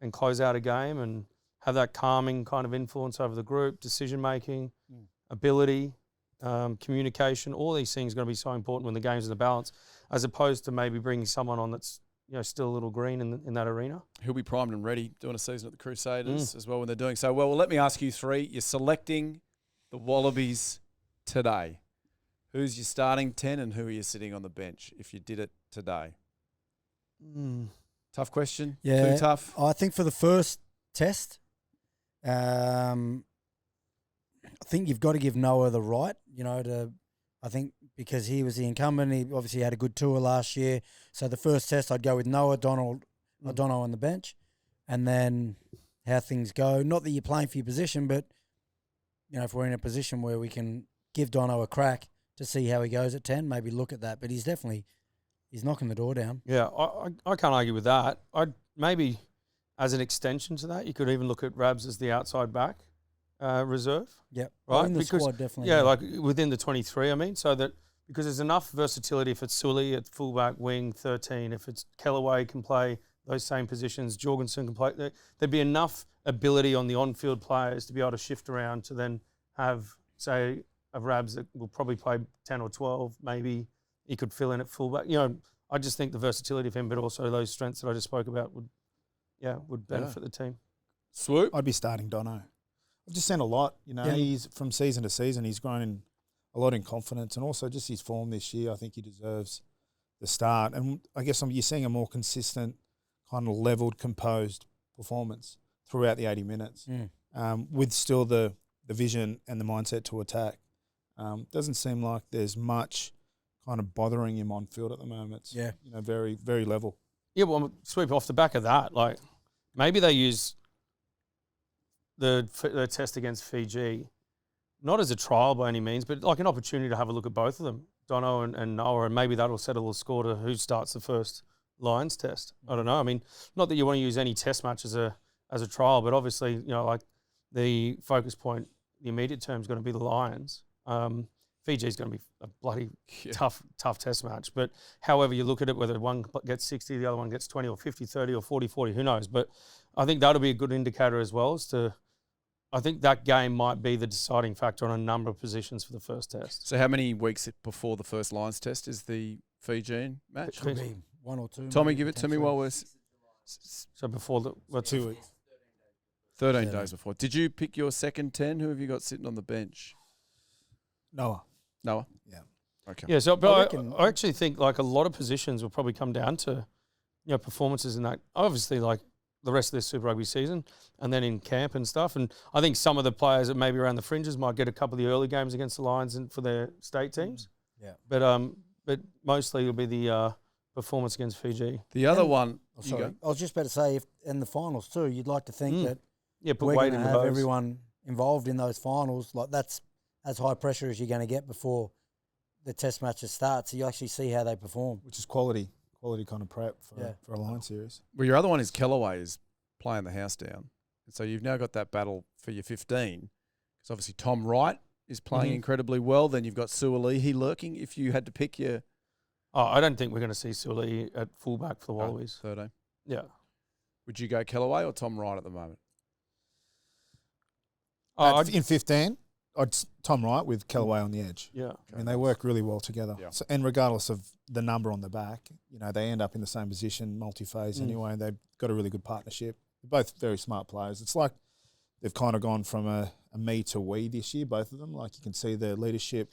and close out a game and have that calming kind of influence over the group, decision-making, ability, communication, all these things are going to be so important when the game's in the balance, as opposed to maybe bringing someone on that's still a little green in that arena. He'll be primed and ready doing a season at the Crusaders as well when they're doing so well. Well, let me ask you 3. You're selecting the Wallabies today. Who's your starting 10 and who are you sitting on the bench if you did it today? Tough question? Yeah. Too tough? I think for the first test, I think you've got to give Noah the right, I think because he was the incumbent, he obviously had a good tour last year. So the first test, I'd go with Noah, Dono on the bench, and then how things go. Not that you're playing for your position, but, if we're in a position where we can give Dono a crack to see how he goes at 10, maybe look at that. But he's knocking the door down. Yeah, I can't argue with that. I'd maybe, as an extension to that, you could even look at Rabs as the outside back reserve. Yep. Right? In the Because, squad, definitely. yeah, like within the 23, I mean, so that because there's enough versatility if it's Sully at fullback, wing, 13, if it's Kellaway can play those same positions, Jorgensen can play. There'd be enough ability on the on-field players to be able to shift around to then have, say, a Rabs that will probably play 10 or 12, maybe he could fill in at fullback. I just think the versatility of him, but also those strengths that I just spoke about would benefit the team. Swoop? I'd be starting Dono. I've just seen a lot. He's from season to season, he's grown a lot in confidence, and also just his form this year. I think he deserves the start. And I guess you're seeing a more consistent, kind of leveled, composed performance throughout the 80 minutes, with still the vision and the mindset to attack. Doesn't seem like there's much kind of bothering him on field at the moment. It's, very, very level. Yeah, well, Sweep, off the back of that, like maybe they use the test against Fiji not as a trial by any means, but like an opportunity to have a look at both of them Dono and Noah, and maybe that'll settle the score to who starts the first Lions test. I don't know. I mean, not that you want to use any test match as a trial, but obviously, you know, like the focus point, the immediate term is going to be the Lions. Fiji is going to be a bloody tough test match. But however you look at it, whether one gets 60, the other one gets 20 or 50, 30 or 40, 40, who knows? But I think that'll be a good indicator as well as to, I think that game might be the deciding factor on a number of positions for the first test. So how many weeks before the first Lions test is the Fijian match? Could be 1 or 2. Tommy, give it to me while we're... So before the 2 weeks. 13 days before. Did you pick your second 10? Who have you got sitting on the bench? Noah. Noah? Yeah. Okay. Yeah, so but I actually think like a lot of positions will probably come down to, you know, performances in that. Obviously, like the rest of this Super Rugby season, and then in camp and stuff. And I think some of the players that maybe around the fringes might get a couple of the early games against the Lions and for their state teams. Yeah. But mostly it'll be the performance against Fiji. The other one. Oh, sorry, I was just about to say, if in the finals too, you'd like to think that put we're weight going in to the have bows. everyone involved in those finals. Like that's as high pressure as you're going to get before the test matches start. So you actually see how they perform. Which is quality kind of prep for a Lions series. Well, your other one is Kellaway is playing the house down. And so you've now got that battle for your 15. Because obviously Tom Wright is playing incredibly well. Then you've got Sualihi lurking. If you had to pick your... Oh, I don't think we're going to see Sualihi at fullback for the Wallabies. 13. Yeah. Would you go Kellaway or Tom Wright at the moment? In 15, Tom Wright with Kellaway on the edge. Yeah. I mean, they work really well together. Yeah. So, and regardless of the number on the back, you know, they end up in the same position, multi-phase anyway, and they've got a really good partnership. They're both very smart players. It's like they've kind of gone from a me to we this year, both of them. Like you can see their leadership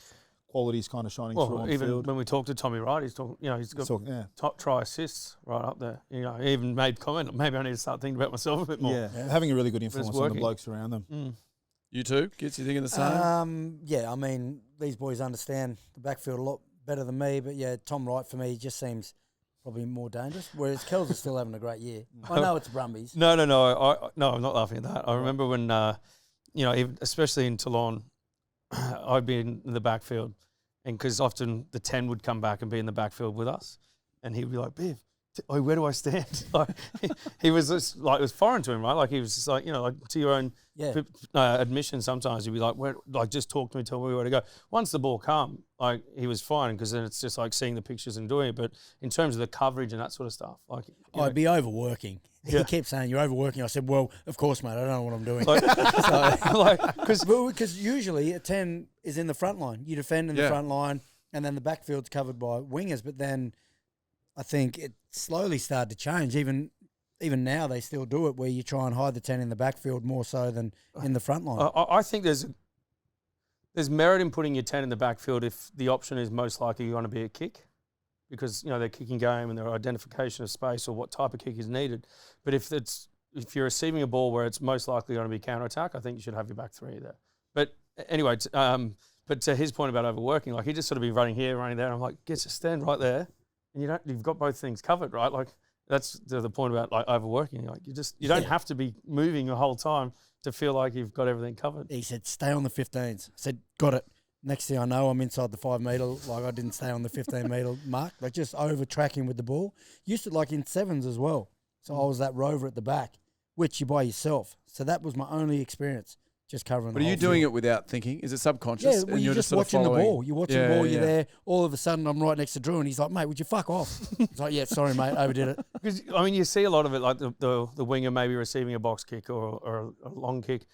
qualities kind of shining through on even field. when we talk to Tommy Wright, he's talking, you know, he's got top try assists right up there. You know, he even made comment, maybe I need to start thinking about myself a bit more. Yeah, having a really good influence on the blokes around them. You too? Gits, you thinking the same? Yeah, I mean, these boys understand the backfield a lot better than me, but yeah, Tom Wright for me just seems probably more dangerous, whereas Kells is still having a great year. I know it's Brumbies. No, I'm not laughing at that. I remember when, you know, especially in Toulon, I'd be in the backfield, and because often the 10 would come back and be in the backfield with us, and he'd be like, Biv, where do I stand? Like, he was just like, it was foreign to him, right? Like he was just like, you know, like to your own admission. Sometimes he'd be like, just talk to me, tell me where to go. Once the ball come, like he was fine because then it's just like seeing the pictures and doing it. But in terms of the coverage and that sort of stuff, like I'd be overworking. He kept saying you're overworking. I said, well, of course, mate. I don't know what I'm doing. Because usually a 10 is in the front line. You defend in the front line, and then the backfield's covered by wingers. But then I think it slowly started to change. Even now, they still do it where you try and hide the 10 in the backfield more so than in the front line. I think there's merit in putting your 10 in the backfield if the option is most likely going to be a kick, because you know their kicking game and their identification of space or what type of kick is needed. But if you're receiving a ball where it's most likely going to be counter attack, I think you should have your back three there. But anyway, but to his point about overworking, like he just sort of be running here, running there. And I'm like, get to stand right there. And you've got both things covered, right? Like that's the point about like overworking. Like you don't have to be moving the whole time to feel like you've got everything covered. He said, stay on the 15s. I said, got it. Next thing I know, I'm inside the 5 metre. Like I didn't stay on the 15 metre mark. Like just over tracking with the ball. Used to like in 7s as well. So I was that rover at the back, which you by yourself. So that was my only experience. Just covering But the are you whole doing field. it without thinking? Is it subconscious? Yeah, well, you're just watching the ball. You're watching the ball, you're there. All of a sudden, I'm right next to Drew, and he's like, mate, would you fuck off? It's like, yeah, sorry, mate, overdid it. Because, I mean, you see a lot of it, like the winger maybe receiving a box kick or a long kick,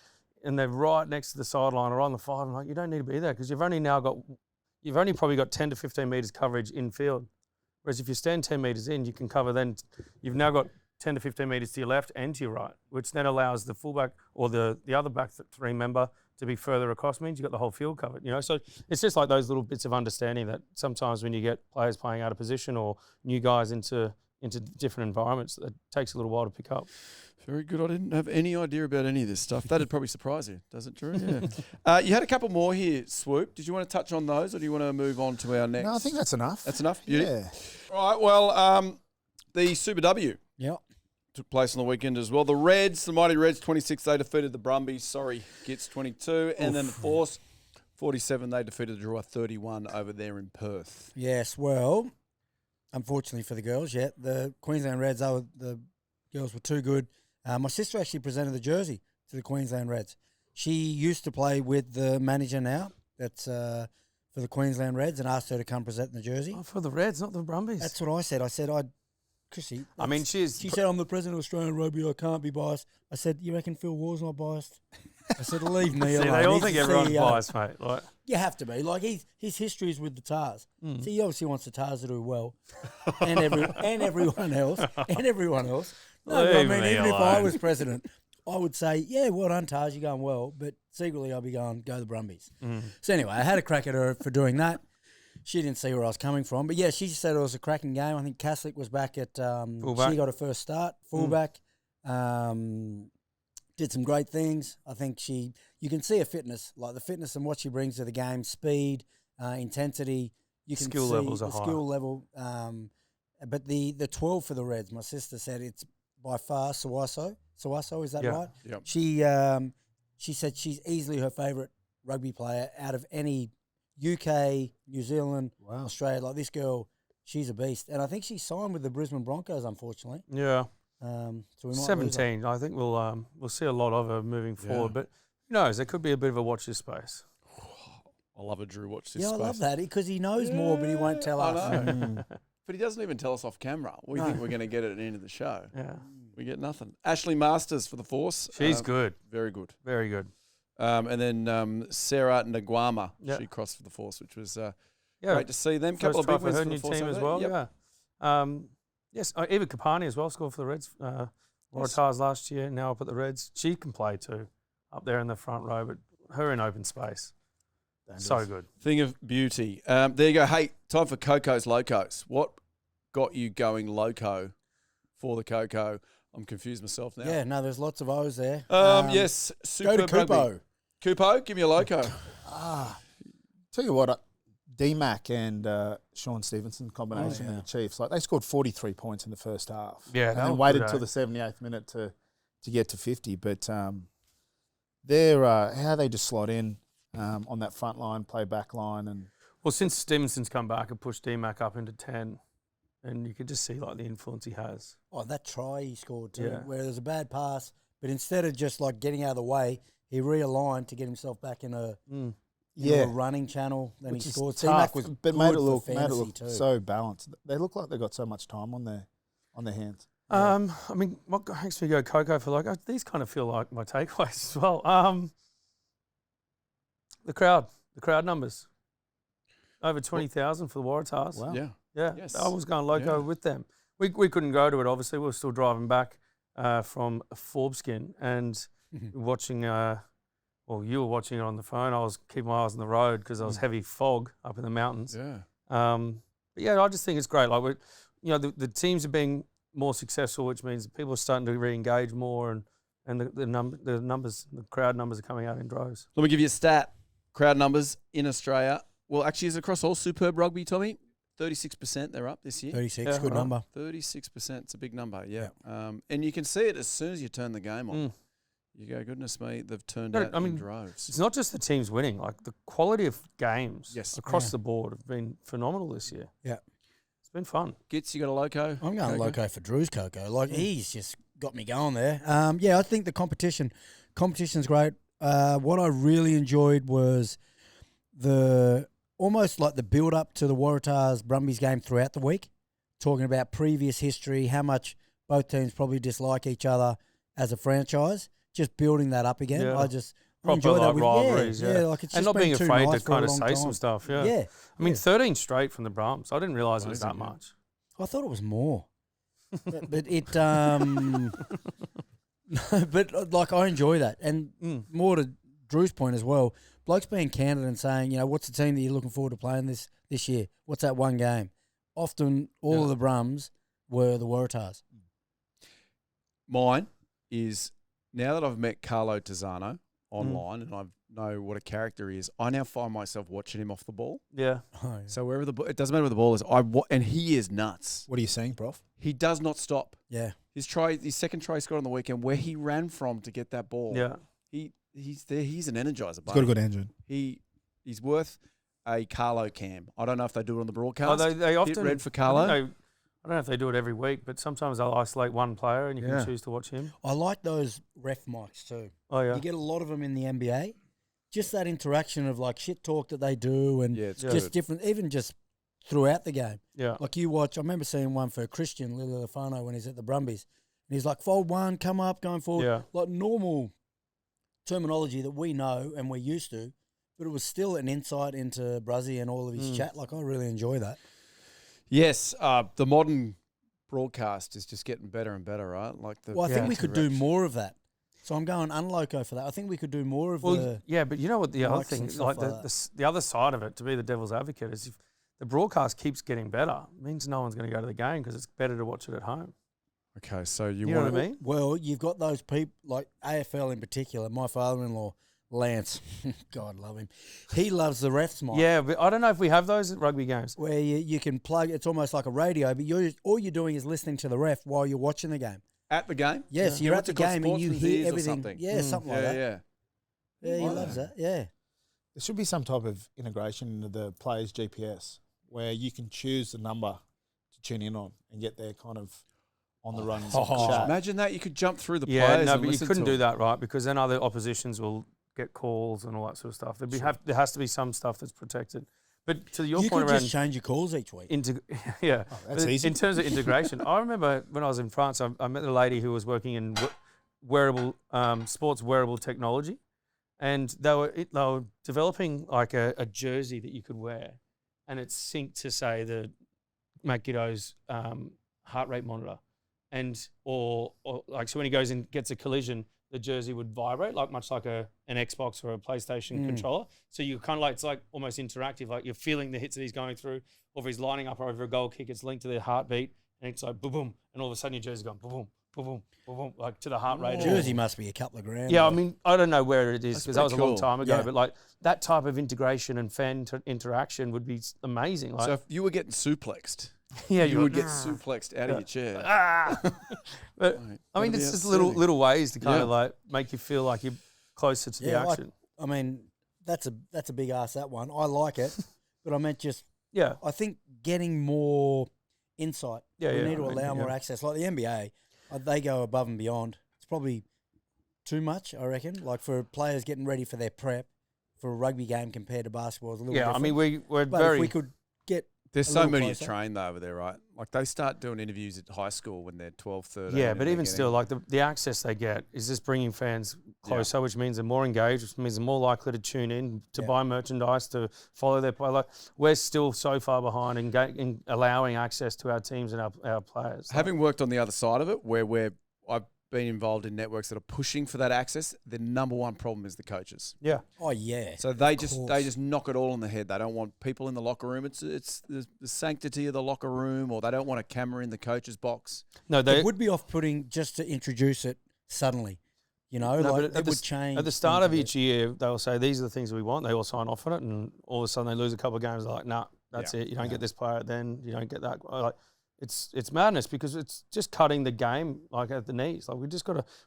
and they're right next to the sideline or on the 5. I'm like, you don't need to be there because you've only probably got 10 to 15 metres coverage in field. Whereas if you stand 10 metres in, you can cover then, you've now got 10 to 15 metres to your left and to your right, which then allows the fullback or the other back three member to be further across, means you've got the whole field covered, you know? So it's just like those little bits of understanding that sometimes when you get players playing out of position or new guys into different environments, it takes a little while to pick up. Very good. I didn't have any idea about any of this stuff. That'd probably surprise you, does it, Drew? Yeah. You had a couple more here, Swoop. Did you want to touch on those or do you want to move on to our next? No, I think that's enough. That's enough? Beauty? Yeah. All right, well, the Super W. Yep. Took place on the weekend as well. The Reds, the mighty Reds, 26, they defeated the Brumbies. Sorry, Gits 22. And then the Force 47, they defeated the draw 31 over there in Perth. Yes, well, unfortunately for the girls, the Queensland Reds, the girls were too good. My sister actually presented the jersey to the Queensland Reds. She used to play with the manager now that's for the Queensland Reds and asked her to come present the jersey. Oh, for the Reds, not the Brumbies. That's what I said. Chrissy. I mean, she said, I'm the president of Australian Rugby. I can't be biased. I said, you reckon Phil Ward's not biased? I said, leave me alone. They all He's think the everyone's CEO. biased, mate. Like, You have to be. Like, his history is with the Tahs. So he obviously wants the Tahs to do well. and everyone else. No, but I Leave mean, me even if I alone. was president, I would say, yeah, well done, Tahs, you're going well. But secretly, I'll be going, go the Brumbies. So anyway, I had a crack at her for doing that. She didn't see where I was coming from. But yeah, she said it was a cracking game. I think Kaslik was back at, she got her first start, fullback. Did some great things. I think you can see her fitness, like the fitness and what she brings to the game, speed, intensity. You can Skill see levels are the high. skill level. But the 12 for the Reds, my sister said it's by far Sawaso. Sawaso, is that right? Yep. She said she's easily her favourite rugby player out of any UK, New Zealand, Australia. Like this girl, she's a beast. And I think she signed with the Brisbane Broncos, unfortunately. yeah. So we might lose her. 17. I think we'll see a lot of her moving forward. But who knows? There could be a bit of a watch this space. I love a Drew watch this Yeah, space. I love that because he knows more, but he won't tell I us. know. But he doesn't even tell us off camera. We think we're going to get it at the end of the show. Yeah. We get nothing. Ashley Masters for the Force. She's good. Very good. Very good. And then Sarah Nguama, Yeah. she crossed for the Force, which was Yeah. great to see them. First Couple of try big for wins her for the new Force team over as there. well. Yep. Yeah. Yes, Eva Kapani as well scored for the Reds. Waratahs last year, now up at the Reds. She can play too, up there in the front row, but her in open space. So good. Thing of beauty. There you go. Hey, time for KOKO's Locos. What got you going loco for the KOKO? I'm confused myself now. Yeah, no, there's lots of O's there. Yes, Go to Superb Rugby. Kupo. Kupo, give me a loco. Tell you what, D-Mac and Sean Stevenson combination in the Chiefs, like they scored 43 points in the first half. Yeah, and that then was waited good, till the 78th minute to get to 50. But they're how they just slot in on that front line, play back line, and Well, since Stevenson's come back, I pushed D-Mac up into 10, and you could just see like the influence he has. Oh, that try he scored too, Yeah. where there's a bad pass, but instead of just like getting out of the way, he realigned to get himself back in a a running channel. Then which he is scored. tough, C-Mac was but good made it for look fantasy too. so balanced. They look like they got so much time on their hands. I mean, what makes me go KOKO for like these kind of feel like my takeaways as well. The crowd numbers, over 20,000 for the Waratahs. Wow. Yeah. Yeah, Yes. I was going loco with them. We couldn't go to it, obviously. We were still driving back from Forbeskin and watching, you were watching it on the phone. I was keeping my eyes on the road because there was heavy fog up in the mountains. Yeah. But yeah, I just think it's great. Like, the teams are being more successful, which means people are starting to re-engage more and the crowd numbers are coming out in droves. Let me give you a stat. Crowd numbers in Australia. Well, actually, is across all Superb Rugby, Tommy? 36% they're up this year. 36, Yeah, good right. number. 36%. It's a big number, yeah. And you can see it as soon as you turn the game on. You go, goodness me, they've turned out in droves. It's not just the teams winning. Like the quality of games Yes. across the board have been phenomenal this year. Yeah. It's been fun. Gits, you got a loco? I'm going KOKO? loco for Drew's KOKO. Like he's just got me going there. I think the competition's great. What I really enjoyed was almost like the build up to the Waratahs Brumbies game throughout the week, talking about previous history, how much both teams probably dislike each other as a franchise, just building that up again. Yeah. I Proper enjoy that like with rivalries, yeah, like it's and just not been being too afraid nice to for a kind of long say some time. stuff. Yeah. Yeah. I mean, 13 straight from the Brumbs. I didn't realise it was that Amazing, yeah. much. I thought it was more, but it. But like I enjoy that, and more to Drew's point as well. Blokes being candid and saying, what's the team that you're looking forward to playing this year? What's that one game? Often, all of the Brums were the Waratahs. Mine is, now that I've met Carlo Tizzano online and I know what a character he is, I now find myself watching him off the ball. Yeah. Oh, yeah. So wherever it doesn't matter where the ball is, and he is nuts. What are you saying, Prof? He does not stop. Yeah. His second try he scored on the weekend, where he ran from to get that ball. Yeah. He's there. He's an energizer. He's got a good engine. He he's worth a Carlo cam. I don't know if they do it on the Oh, broadcast. they often Hit red for Carlo. I don't know if they do it every week, but sometimes they'll isolate one player and you Yeah. can choose to watch him. I like those ref mics too. Oh yeah, You get a lot of them in the NBA. Just that interaction of like shit talk that they do, and Yeah, it's just good. different, even just throughout the game. yeah. Like you watch, I remember seeing one for Christian Lilifano when he's at the Brumbies, and he's like, fold one, come up, going forward. Yeah. Like normal terminology that we know and we're used to, but it was still an insight into Bruzzy and all of his chat. Like I really enjoy that. Yes, the modern broadcast is just getting better and better, right? Like the Well, I think we could do interaction. more of that. So I'm going unloco for that. I think we could do more of Well, the. yeah, but you know what the other mics thing, and stuff like like the other side of it, to be the devil's advocate, is if the broadcast keeps getting better, it means no one's going to go to the game because it's better to watch it at home. Okay, so you You know want what I mean? Well, you've got those people like AFL in particular. My father-in-law, Lance, God love him. He loves the refs mic. Yeah, but I don't know if we have those at rugby games. Where you can plug. It's almost like a radio, but all you're doing is listening to the ref while you're watching the game. at the game? Yes, Yeah, you're at what's the it called? game and you Sportsman's ears hear or everything. something? Yeah, something like that. Yeah. Yeah, he Wow. loves that. Yeah. There should be some type of integration into the player's GPS where you can choose the number to tune in on and get their kind of on the run chat. Imagine that you could jump through the Yeah, players. no, and but you listen couldn't to do them. that, right? Because then other oppositions will get calls and all that sort of stuff. There has to be some stuff that's protected. But to your You point could around just change your calls each week. yeah, that's But easy. In terms of integration, I remember when I was in France, I met a lady who was working in wearable sports wearable technology, and they were developing like a jersey that you could wear, and it's synced to say the Matt Giddo's heart rate monitor, and or like so when he goes and gets a collision, the jersey would vibrate like much like an Xbox or a PlayStation controller. So you kind of like it's like almost interactive, like you're feeling the hits that he's going through, or if he's lining up over a goal kick, it's linked to their heartbeat, and it's like boom, boom, and all of a sudden your jersey's going boom, boom, boom, boom, boom, boom, like to the heart rate. Jersey must be a couple of grand. Yeah, I though. mean, I don't know where it is That's because that was a pretty long cool. time ago, Yeah. but like that type of integration and fan interaction would be amazing. Like, So if you were getting suplexed, yeah, you you're would like, get suplexed out of your chair. But Right. I mean, That'd be it's just outstanding. little ways to kind Yeah. of like make you feel like you're closer to the Yeah, action. I mean, that's a big ask, that one. I like it, but I meant just Yeah, I think getting more insight. Yeah, we yeah, need to I mean, allow more yeah. access. Like the NBA, they go above and beyond. It's probably too much, I reckon. Like for players getting ready for their prep for a rugby game compared to basketball is a little yeah. I different. mean, we're but very if we could get There's a so little many closer. trained over there, right? Like they start doing interviews at high school when they're 12, 13. yeah, and but they're even getting- still, like the access they get is just bringing fans closer, which means they're more engaged, which means they're more likely to tune in, to Yeah. buy merchandise, to follow their play. Like we're still so far behind in allowing access to our teams and our players. Like, Having worked on the other side of it, where I've been involved in networks that are pushing for that access, the number one problem is the coaches. yeah, Oh yeah. So they course. just knock it all on the head. They don't want people in the locker room. It's the sanctity of the locker room, or they don't want a camera in the coach's box. no, they It would be off-putting just to introduce it suddenly. You know, No, like but it would change. at the start of things a each year, they'll say these are the things that we want. They all sign off on it, and all of a sudden they lose a couple of games. They're like, nah, that's it. You don't get this player, then you don't get that. Like, it's madness because it's just cutting the game like at the knees. Like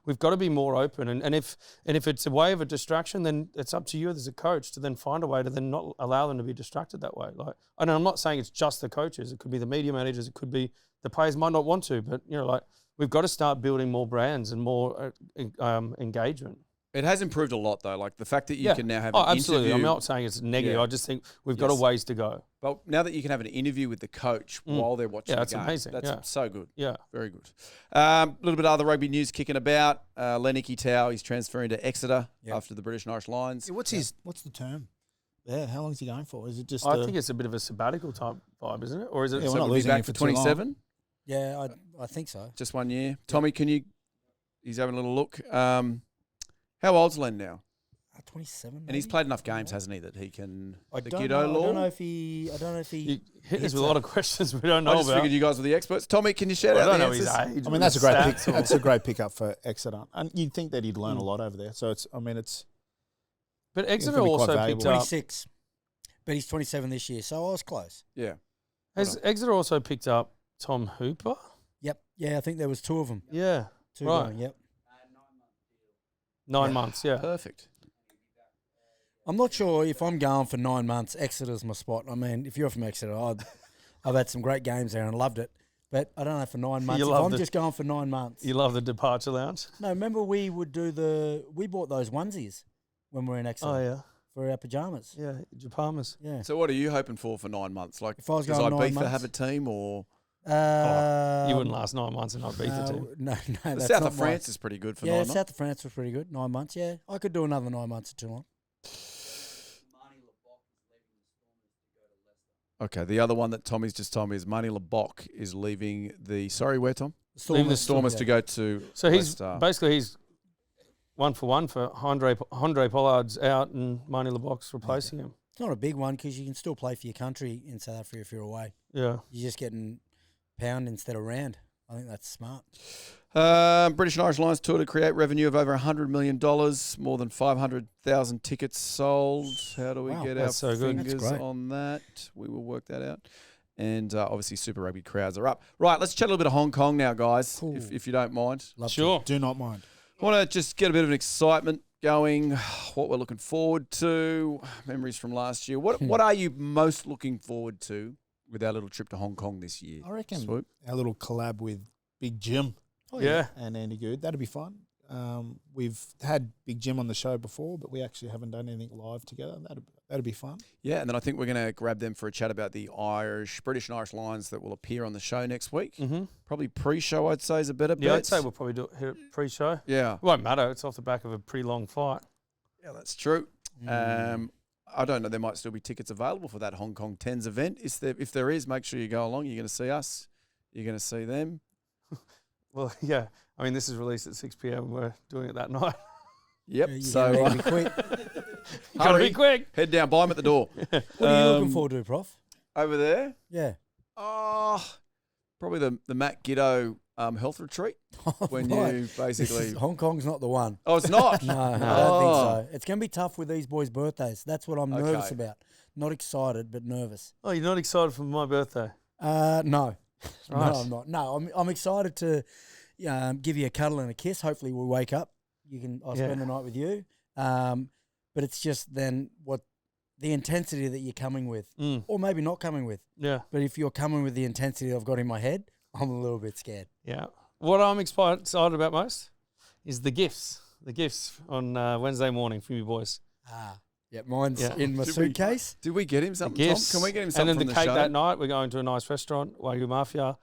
we've got to be more open, and if it's a way of a distraction, then it's up to you as a coach to then find a way to then not allow them to be distracted that way. Like, and I'm not saying it's just the coaches. It could be the media managers. It could be the players might not want to, but like we've got to start building more brands and more engagement. It has improved a lot, though. Like the fact that you can now have oh, an absolutely. interview. I'm not saying it's negative. Yeah. I just think we've got a Yes. ways to go. But now that you can have an interview with the coach while they're watching Yeah, the that's game, amazing. that's Yeah. so good. Yeah. Very good. A little bit of other rugby news kicking about. Lenicky Tau, he's transferring to Exeter after the British and Irish Lions. What's the term? Yeah, how long is he going for? Is it just? I think it's a bit of a sabbatical type vibe, isn't it? Or is it? Yeah, So we're not we'll be losing back him for for too long. 27, Yeah, I think so. just 1 year. Tommy, can you? He's having a little look. How old's Len now? 27. And he's maybe? played enough games, hasn't he, that he can I the don't Giddo know. I law? don't know if he. You hit us hits with a lot of questions we don't I know just about. figured you guys were the experts. Tommy, can you shout I out don't the know his answers? age. I mean, that's a great pick. stats or- That's a great pickup for Exeter, and you'd think that he'd learn a lot over there. So it's. I mean, it's. But Exeter gonna be quite also valuable. picked up. 26, but he's 27 this year, so I was close. Yeah. Has Exeter also picked up Tom Hooper? Yep. Yeah, I think there was two of them. Yeah. Two Right. going. Yep. 9 months. Yeah. Perfect. I'm not sure if I'm going for 9 months. Exeter's my spot. I mean, if you're from Exeter, I've had some great games there and loved it. But I don't know for 9 months. If I'm just going for 9 months. You love the departure lounge? No, remember we bought those onesies when we were in Exeter. Oh, yeah. For our pajamas. Yeah, Japamas. Yeah. So what are you hoping for 9 months? Like, If I was does going 9 Ibiza months, have a team or You wouldn't last 9 months and not beat the team. No, the that's South not of France is pretty good for 9 Yeah, months? South of France was pretty good. 9 months, yeah. I could do another 9 months at Toulon. Okay, the other one that Tommy's just told me is Marnie Lebock is leaving the. Sorry, where, Tom? Leaving the Stormers to go to. So he's Leicester. he's 1 for 1 for Andre Pollard's out and Marnie Lebock's replacing him. It's not a big one because you can still play for your country in South Africa if you're away. Yeah. You're just getting pound instead of rand. I think that's smart. British and Irish Lions tour to create revenue of over $100 million, more than 500,000 tickets sold. How do we Wow, get our that's so good. fingers That's great. on that? We will work that out. And obviously Super Rugby crowds are up. Right, let's chat a little bit of Hong Kong now, guys, Cool. if you don't mind. Love Sure. Do not mind. I want to just get a bit of an excitement going, what we're looking forward to, memories from last year. What are you most looking forward to with our little trip to Hong Kong this year? I reckon Swoop? our little collab with Big Jim Yeah. and Andy Good, that'd be fun. We've had Big Jim on the show before, but we actually haven't done anything live together. That'd be fun. Yeah, and then I think we're going to grab them for a chat about the British and Irish Lions that will appear on the show next week. Mm-hmm. Probably pre-show, I'd say, is a better bet. Yeah, I'd say we'll probably do it here pre-show. Yeah. It won't matter. It's off the back of a pretty long flight. Yeah, that's true. I don't know. There might still be tickets available for that Hong Kong 10s event. If there is, make sure you go along. You're going to see us. You're going to see them. Well, yeah. I mean, this is released at 6 p.m. We're doing it that night. Yep. You So gotta be quick. Gotta hurry, be quick. head down, buy them at the door. What are you looking forward to, Prof? Over there? Yeah. Oh, probably the Matt Giddo health retreat when Right. you basically. Hong Kong's not the one. Oh, it's not. No, I don't think so. It's going to be tough with these boys' birthdays. That's what I'm nervous Okay. about. Not excited, but nervous. Oh, you're not excited for my birthday? No. Right. No, I'm not. No, I'm excited to give you a cuddle and a kiss. Hopefully we'll wake up. I'll spend the night with you. But it's just then what the intensity that you're coming with, or maybe not coming with. Yeah. But if you're coming with the intensity I've got in my head, I'm a little bit scared. Yeah. What I'm excited about most is the gifts. The gifts on Wednesday morning from you boys. Yeah, mine's Yeah. in my suitcase. Did we get him something, Gifts. Tom? Can we get him And something then from the the cake show? that night, we're going to a nice restaurant, Wagyu Mafia.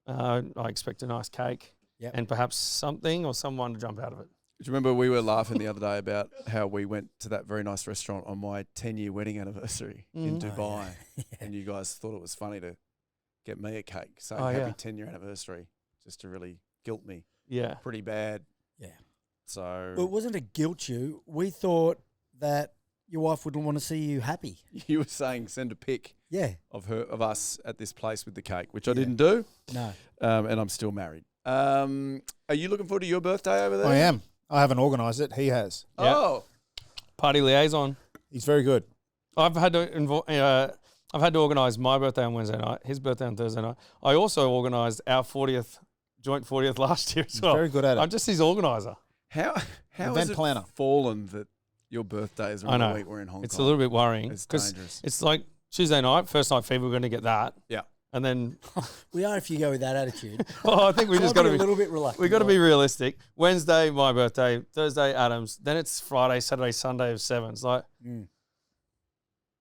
I expect a nice cake. Yep. And perhaps something or someone to jump out of it. Do you remember we were laughing the other day about how we went to that very nice restaurant on my 10-year wedding anniversary in Dubai, and you guys thought it was funny to get me a cake saying happy 10-year anniversary just to really guilt me. Yeah. Pretty bad. Yeah. So Well, it wasn't to guilt you. We thought that your wife would want to see you happy. you were saying send a pic Yeah. of us at this place with the cake, which I didn't do, No. and I'm still married. Are you looking forward to your birthday over there? I am. I haven't organised it. He has. Yeah. Oh, Party liaison. He's very good. I've had to organise my birthday on Wednesday night, his birthday on Thursday night. I also organised our joint 40th last year as well. Very good at it. I'm just his organiser. how Event has it planner. fallen that your birthday is I around the know. week we're in Hong It's Kong? a little bit worrying It's because dangerous. it's like Tuesday night, first night fever, we're going to get that. Yeah. And then, We are if you go with that attitude. I think we So just I'll got to be be a little bit reluctant. We got to be realistic. Wednesday, my birthday. Thursday, Adam's. Then it's Friday, Saturday, Sunday of sevens. Like,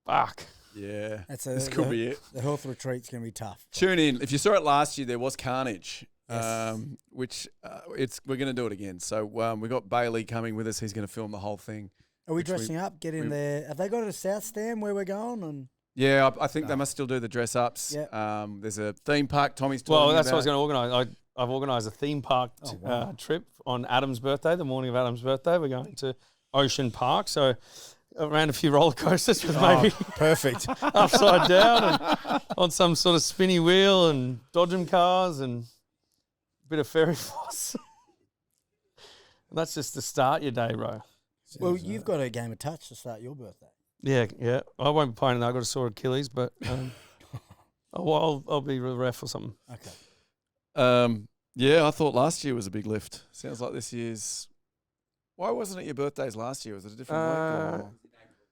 fuck. Yeah, That's this could be it. The health retreat's going to be tough. Tune in. If you saw it last year, there was carnage, Yes. which we're going to do it again. So we got Bailey coming with us. He's going to film the whole thing. Are we Which we- dressing up? Get in there. Have they got a South Stand where we're going? And Yeah, I think they must still do the dress ups. Yeah. There's a theme park. Tommy's talking Well, that's what I was about. going to organise. I've organised a theme park trip on Adam's birthday, the morning of Adam's birthday. We're going to Ocean Park. So around a few roller coasters with maybe Perfect. upside down and on some sort of spinny wheel and dodgem cars and a bit of fairy floss. And that's just to start your day, bro. well, you've got a game of touch to start your birthday. Yeah. I won't be playing that. I've got a sore Achilles, but I'll be the ref or something. Okay. Yeah, I thought last year was a big lift. Sounds like this year's. Why wasn't it your birthdays last year? Was it a different week? Or?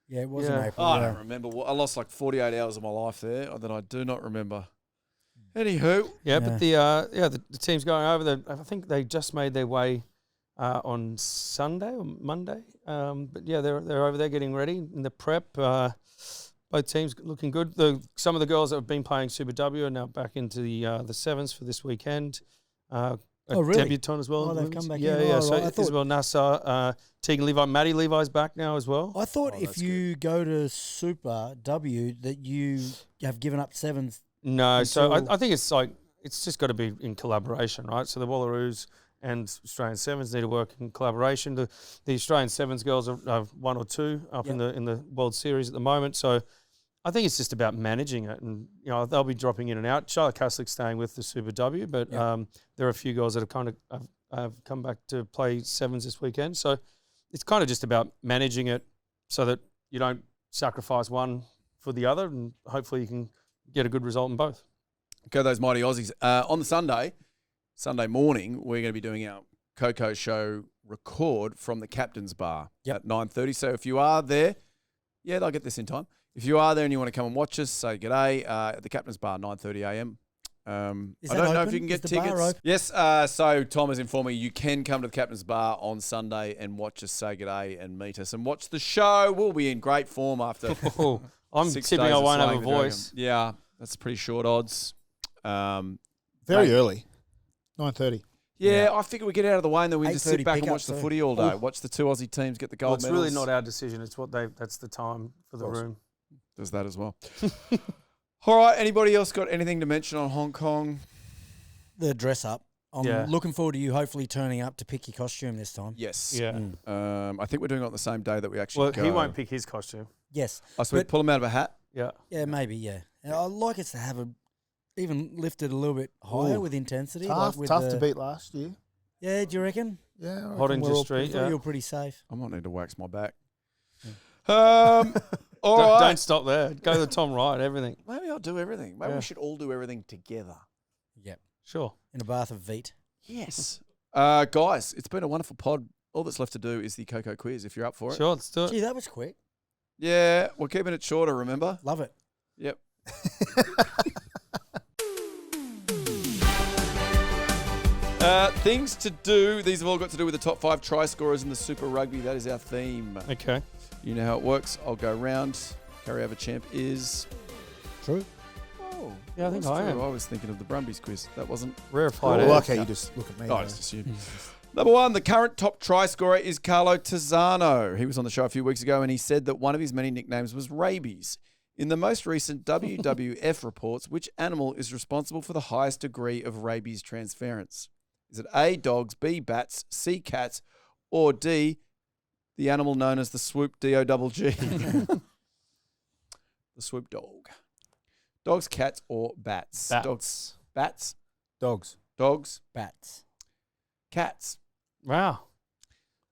Yeah, it was in Yeah. April. I yeah. don't remember. I lost like 48 hours of my life there that I do not remember. Anywho. Yeah, but the team's going over there. I think they just made their way on Sunday or Monday. But yeah, they're over there getting ready in the prep. Both teams looking good. Some of the girls that have been playing Super W are now back into the sevens for this weekend. Oh, really? Debutant as well. Oh, they've come back yeah, in. Yeah, Oh, so right. I thought- Isabel Nassar, Tegan Levi, Maddie Levi's back now as well. I thought Oh, if that's you go to Super W that you have given up sevens. No, so Until- I think it's just got to be in collaboration, right? So the Wallaroos and Australian Sevens need to work in collaboration. The Australian Sevens girls are 1 or 2 up in the World Series at the moment. So I think it's just about managing it, and they'll be dropping in and out. Charlotte Caslick's staying with the Super W, but there are a few girls that have kind of have come back to play sevens this weekend. So it's kind of just about managing it so that you don't sacrifice one for the other, and hopefully you can get a good result in both. Go those mighty Aussies. On the Sunday morning, we're going to be doing our KOKO Show record from the Captain's Bar at 9:30. So if you are there, they'll get this in time. If you are there and you want to come and watch us, say g'day at the Captain's Bar, 9:30 a.m. I don't know if you can get Is the bar tickets. open? Yes, so Tom has informed me you can come to the Captain's Bar on Sunday and watch us, say g'day and meet us and watch the show. We'll be in great form after I'm 6 tipping days I of won't have a slaying the dragon. voice. Yeah, that's pretty short odds. Very early, 9:30. Yeah, I figure we get out of the way and then we just sit 8:30 back and pickup, watch the so- footy all day. Watch the 2 Aussie teams get the gold Well, it's medals. really not our decision. It's what that's the time for the room. There's that as well. All right, anybody else got anything to mention on Hong Kong? The dress up. I'm Yeah. looking forward to you hopefully turning up to pick your costume this time. Yes. Yeah. I think we're doing it on the same day that we actually Well, go. he won't pick his costume. Yes. So we but- pull him out of a hat? Yeah. Yeah, maybe, yeah. And I like us to have even lifted a little bit higher Ooh. with intensity. Tough, like with tough to beat last year. Yeah, do you reckon? Yeah, I Hot reckon we're all industry. I thought Yeah. you were pretty safe. I might need to wax my back. Hmm. All Don't, right. don't stop there. Go to the Tom Wright, everything. Maybe I'll do everything. Maybe Yeah. we should all do everything together. Yep. Sure. In a bath of Veet. Yes. Guys, it's been a wonderful pod. All that's left to do is the KOKO quiz if you're up for it. Sure, let's do Gee, it. that was quick. Yeah, we're keeping it shorter, remember? Love it. Yep. Things to do. These have all got to do with the top 5 try scorers in the Super Rugby. That is our theme. Okay. You know how it works. I'll go round. Carryover champ is... True. Oh, Yeah, I think I am. I was thinking of the Brumbies quiz. That wasn't... Rarefied I air. like how you just look at me. I though. just assumed. Number 1, the current top try scorer is Carlo Tizzano. He was on the show a few weeks ago and he said that one of his many nicknames was rabies. In the most recent WWF reports, which animal is responsible for the highest degree of rabies transference? Is it A, dogs, B, bats, C, cats, or D, the animal known as the Swoop, D-O-double-G? The Swoop dog. Dogs, cats, or bats? Bats. Dogs, bats, Dogs. dogs, Bats. cats. Wow.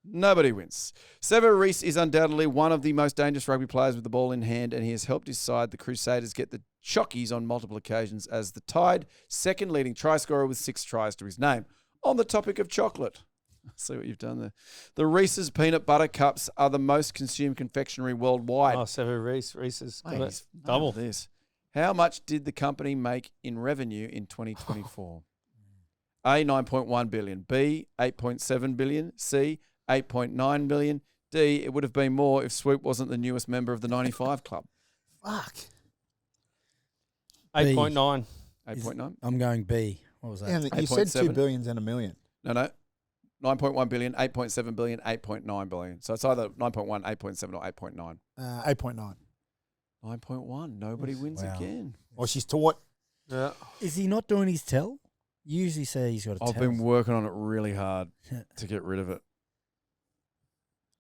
Nobody wins. Sever Reese is undoubtedly one of the most dangerous rugby players with the ball in hand, and he has helped his side, the Crusaders, get the Chockies on multiple occasions as the tied second leading try scorer with 6 tries to his name. On the topic of chocolate, see what you've done there. The Reese's Peanut Butter Cups are the most consumed confectionery worldwide. Oh, Sever Reese's got Mate, it. he's Double. nailed this. How much did the company make in revenue in 2024? A, 9.1 billion. B, 8.7 billion. C, 8.9 billion. D, it would have been more if Swoop wasn't the newest member of the 95 Club. Fuck. 8.9. 8.9? I'm going B. What was that? And you said 2 8.7. billions and a million. No. 9.1 billion, 8.7 billion, 8.9 billion. So it's either 9.1, 8.7 or 8.9. 8.9. 9.1. Nobody wins Wow. again. Well, she's taught. Yeah. Is he not doing his tell? You usually say he's got a I've tell. been working on it really hard to get rid of it.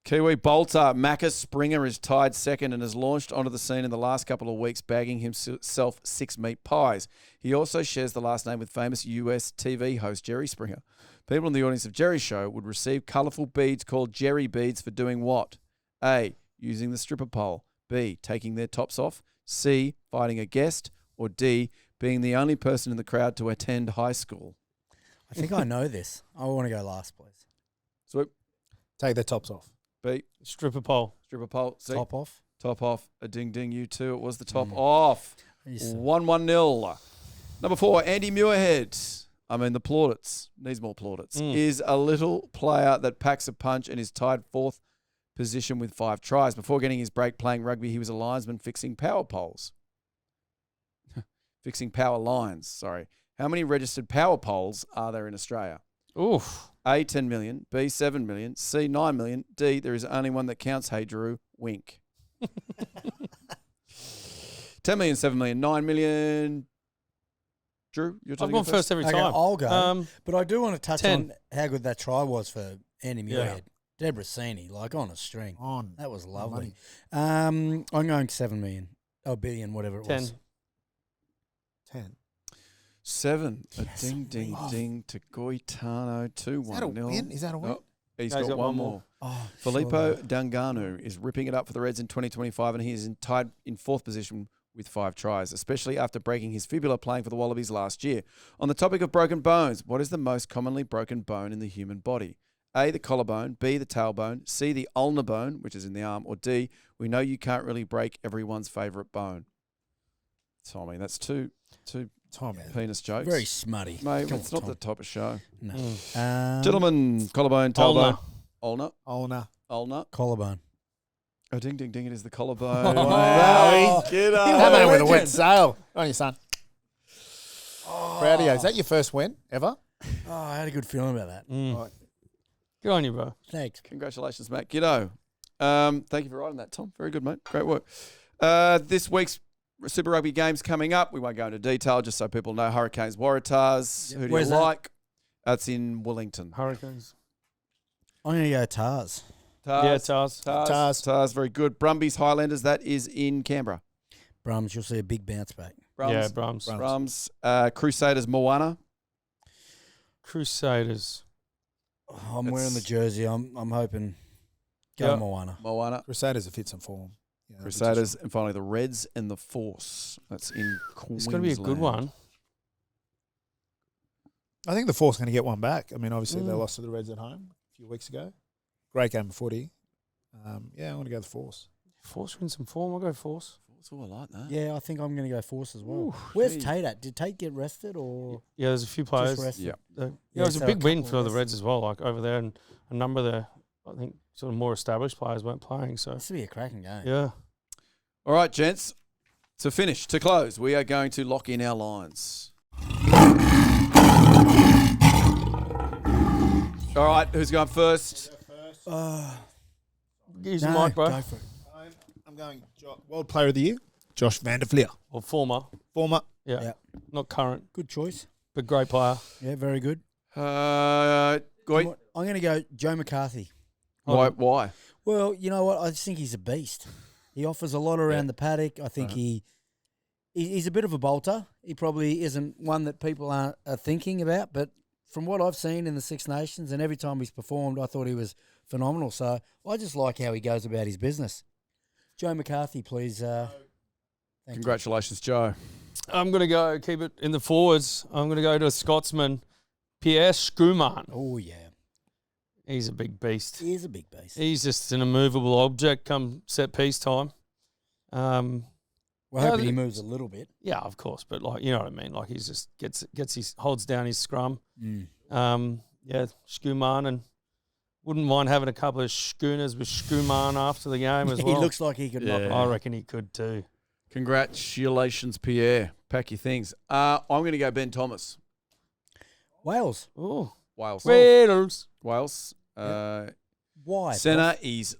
Kiwi bolter Macca Springer is tied second and has launched onto the scene in the last couple of weeks, bagging himself 6 meat pies. He also shares the last name with famous US TV host Jerry Springer. People in the audience of Jerry's show would receive colourful beads called Jerry beads for doing what? A, using the stripper pole. B, taking their tops off. C, fighting a guest. Or D, being the only person in the crowd to attend high school. I think I know this. I want to go last, please. Swoop. Take their tops off. B, Stripper pole. stripper pole. C, Top off. Top off. A ding ding, you two. It was the top off. Yes. 1-1-0. Number 4, Andy Muirhead. I mean, the plaudits. Needs more plaudits. Is a little player that packs a punch and is tied 4th position with 5 tries. Before getting his break playing rugby, he was a linesman fixing power poles. Fixing power lines, sorry. How many registered power poles are there in Australia? Oof. A, 10 million. B, 7 million. C, 9 million. D, there is only one that counts. Hey, Drew, wink. 10 million, 7 million, 9 million. Drew, you're I've talking gone first every Okay, time. I'll go. But I do want to touch 10. on how good that try was for Andy Muirhead. Debrasini, like on a string. That was lovely. I'm going 7 million. Oh, billion, whatever it 10. was. 10. 7. Yes. A ding, ding, ding to Goitano. 2-1-0. Is that a win? Oh, he's No, got one more. Oh, Filippo Danganu is ripping it up for the Reds in 2025, and he is tied in 4th position with 5 tries, especially after breaking his fibula playing for the Wallabies last year. On the topic of broken bones, what is the most commonly broken bone in the human body? A, the collarbone, B, the tailbone, C, the ulnar bone, which is in the arm, or D, we know you can't really break everyone's favourite bone. Tommy, that's two Tommy. penis jokes. very smutty. Mate, Come it's on, not the type of show. No. Gentlemen, collarbone, tailbone. Ulnar. Ulnar. Ulnar. Collarbone. Oh, ding, ding, ding, it is the collarbone. Wow. Get up. That man with a wet sail. On your son. Proud of you. Is that your first win ever? Oh, I had a good feeling about that. Right. Good on you, bro. Thanks. Congratulations, Matt. G'do. Thank you for writing that, Tom. Very good, mate. Great work. This week's Super Rugby games coming up. We won't go into detail, just so people know. Hurricanes, Waratahs. Who do Where's you that? like? That's in Wellington. Hurricanes. I'm going to go Tahs. Yeah, Tahs. Tahs. Very good. Brumbies, Highlanders. That is in Canberra. Brumbs, you'll see a big bounce back. Yeah, Brums. Brumbs. Brums. Crusaders, Moana. Crusaders. Oh, I'm wearing the jersey. I'm hoping go Yeah. Moana. Moana. Crusaders have hit some form. Yeah, Crusaders. And finally, the Reds and the Force. That's in Queensland. It's going to be a good one. I think the Force going to get one back. I mean, obviously they lost to the Reds at home a few weeks ago. Great game of footy. Yeah, I want to go the Force. Force in some form. I'll go Force. Oh, I like that. Yeah, I think I'm going to go Force as well. Ooh, Where's gee. Tate at? Did Tate get rested or Yeah, there's a few players. just rested? Yeah. Yeah, Yeah, it was so a a big win couple for of the us- Reds as well. Like over there, and a number of the, I think, sort of more established players weren't playing. So This will be a cracking game. yeah, All right, gents. To finish, to close, we are going to lock in our lines. All right, who's going first? use the mic, bro. Go for it. I'm going World Player of the Year, Josh van der Fleer. Or former. Former. Yeah. Yeah. Not current, Good choice. but great player. Yeah, very good. Goy. I'm going to go Joe McCarthy. Why? Well, you know what? I just think he's a beast. He offers a lot around the paddock. I think he's a bit of a bolter. He probably isn't one that people are thinking about, but from what I've seen in the Six Nations and every time he's performed, I thought he was phenomenal. So I just like how he goes about his business. Joe McCarthy, please. Thank you. Congratulations, Joe. I'm going to go keep it in the forwards. I'm going to go to a Scotsman, Pierre Schoeman. Oh, yeah. He's a big beast. He is a big beast. He's just an immovable object come set piece time. We're Yeah, hoping he the- moves a little bit. Yeah, of course, but like you know what I mean. Like he's just holds down his scrum. Yeah, Schoeman, and wouldn't mind having a couple of schooners with Schoeman after the game as well. He looks like he could knock Yeah. him. I reckon he could too. Congratulations, Pierre. Pack your things. I'm going to go Ben Thomas. Wales. Oh, Wales. Raiders. Wales. Why? Centre, he's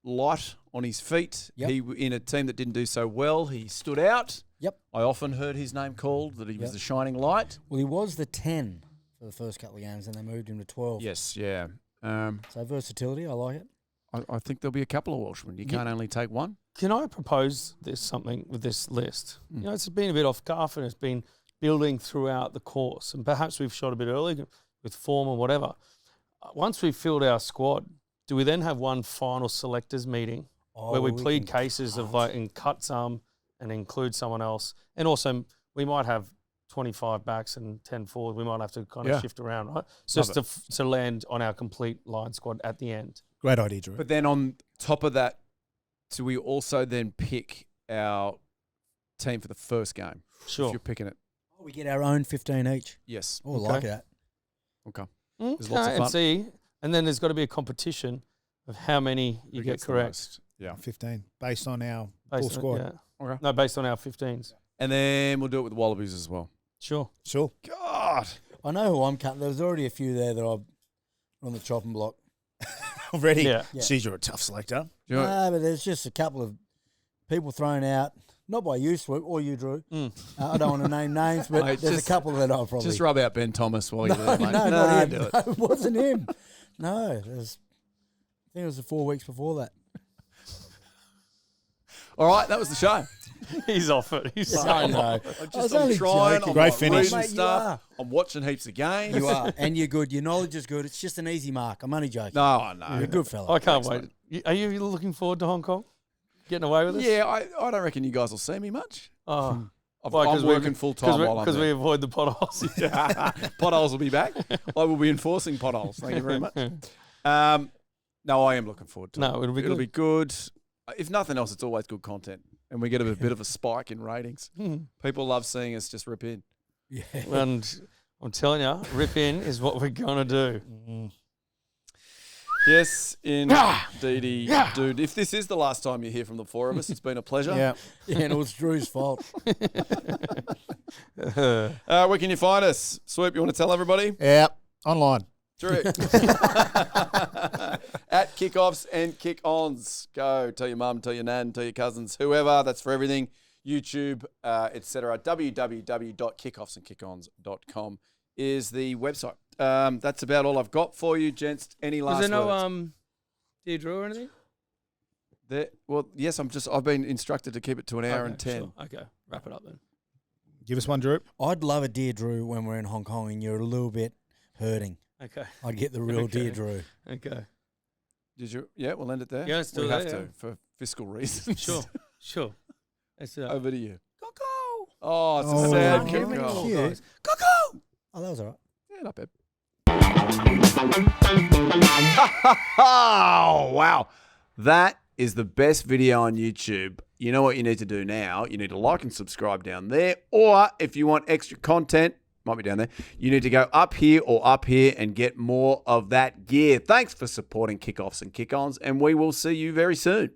light on his feet. Yep. He in a team that didn't do so well, he stood out. Yep. I often heard his name called, that he was the shining light. Well, he was the 10 for the first couple of games, and they moved him to 12. Yes, yeah. So versatility, I like it. I think there'll be a couple of Welshmen. You can't only take one. Can I propose something with this list? You know, it's been a bit off cuff and it's been building throughout the course, and perhaps we've shot a bit early with form or whatever. Once we've filled our squad, do we then have one final selectors meeting where we plead cases of like and cut some and include someone else, and also we might have 25 backs and 10 forward. We might have to kind of shift around, right? Just to land on our complete line squad at the end. Great idea, Drew. But then on top of that do we also then pick our team for the first game? Sure. If you're picking it. We get our own 15 each. Yes. Oh, I like that. Okay. There's lots of fun. And see, and then there's got to be a competition of how many you Who get gets the correct. most? Yeah. 15 based on our Based full on- squad. yeah. Okay. No, based on our 15s. And then we'll do it with Wallabies as well. Sure. Sure. God. I know who I'm cutting. There's already a few there that I'm on the chopping block. Already. Yeah. Geez, you're a tough selector. Do you know- No, but there's just a couple of people thrown out. Not by you, Swoop, or you, Drew. I don't want to name names, but Mate, there's just- a couple that I'll probably... Just rub out Ben Thomas while you're no, there, mate. no, not him. do it. No, it wasn't him. No, I think it was 4 weeks before that. All right, that was the show. He's off it. He's I know. I'm was I'm only trying. joking. I'm Great like finish. reading Mate, you stuff. are. I'm watching heaps of games. You are, and you're good. Your knowledge is good. It's just an easy mark. I'm only joking. No, I know. You're a good fella. I can't Excellent. wait. Are you looking forward to Hong Kong? Getting away with this? Yeah, I don't reckon you guys will see me much. Oh, I'm Why, 'cause we- working full time while I'm because we there. avoid the potholes. Potholes will be back. I will be enforcing potholes. Thank you very much. No, I am looking forward to it. No, it'll be It'll good. be good. If nothing else, it's always good content. And we get a bit of a spike in ratings. People love seeing us just rip in. Yeah. And I'm telling you, rip in is what we're gonna do. Yes, indeedy, dude. If this is the last time you hear from the four of us, it's been a pleasure. Yeah. Yeah, and it was Drew's fault. Where can you find us? Swoop, you want to tell everybody? Yeah. Online. True. At kickoffs and kick-ons. Go. Tell your mum, tell your nan, tell your cousins, whoever. That's for everything. YouTube, etc. www.kickoffsandkickons.com is the website. That's about all I've got for you, gents. Any last Was there no words? Dear Drew or anything? Well, yes, I've been instructed to keep it to an hour Okay, and 10. sure. Okay, wrap it up then. Give us one, Drew. I'd love a Dear Drew when we're in Hong Kong and you're a little bit hurting. Okay, I'd get the real Okay. Dear Drew. okay. Did you? Yeah, we'll end it there. Yeah, let's do we that, have yeah. to for fiscal reasons. Sure. Let's do that. Over to you. KOKO! Oh, it's a Oh, sad okay. kick. Cute. Oh, KOKO! Oh, that was all right. yeah, not bad. Oh, wow. That is the best video on YouTube. You know what you need to do now? You need to like and subscribe down there. Or if you want extra content, might be down there, you need to go up here or up here and get more of that gear. Thanks for supporting Kickoffs and Kick-Ons, and we will see you very soon.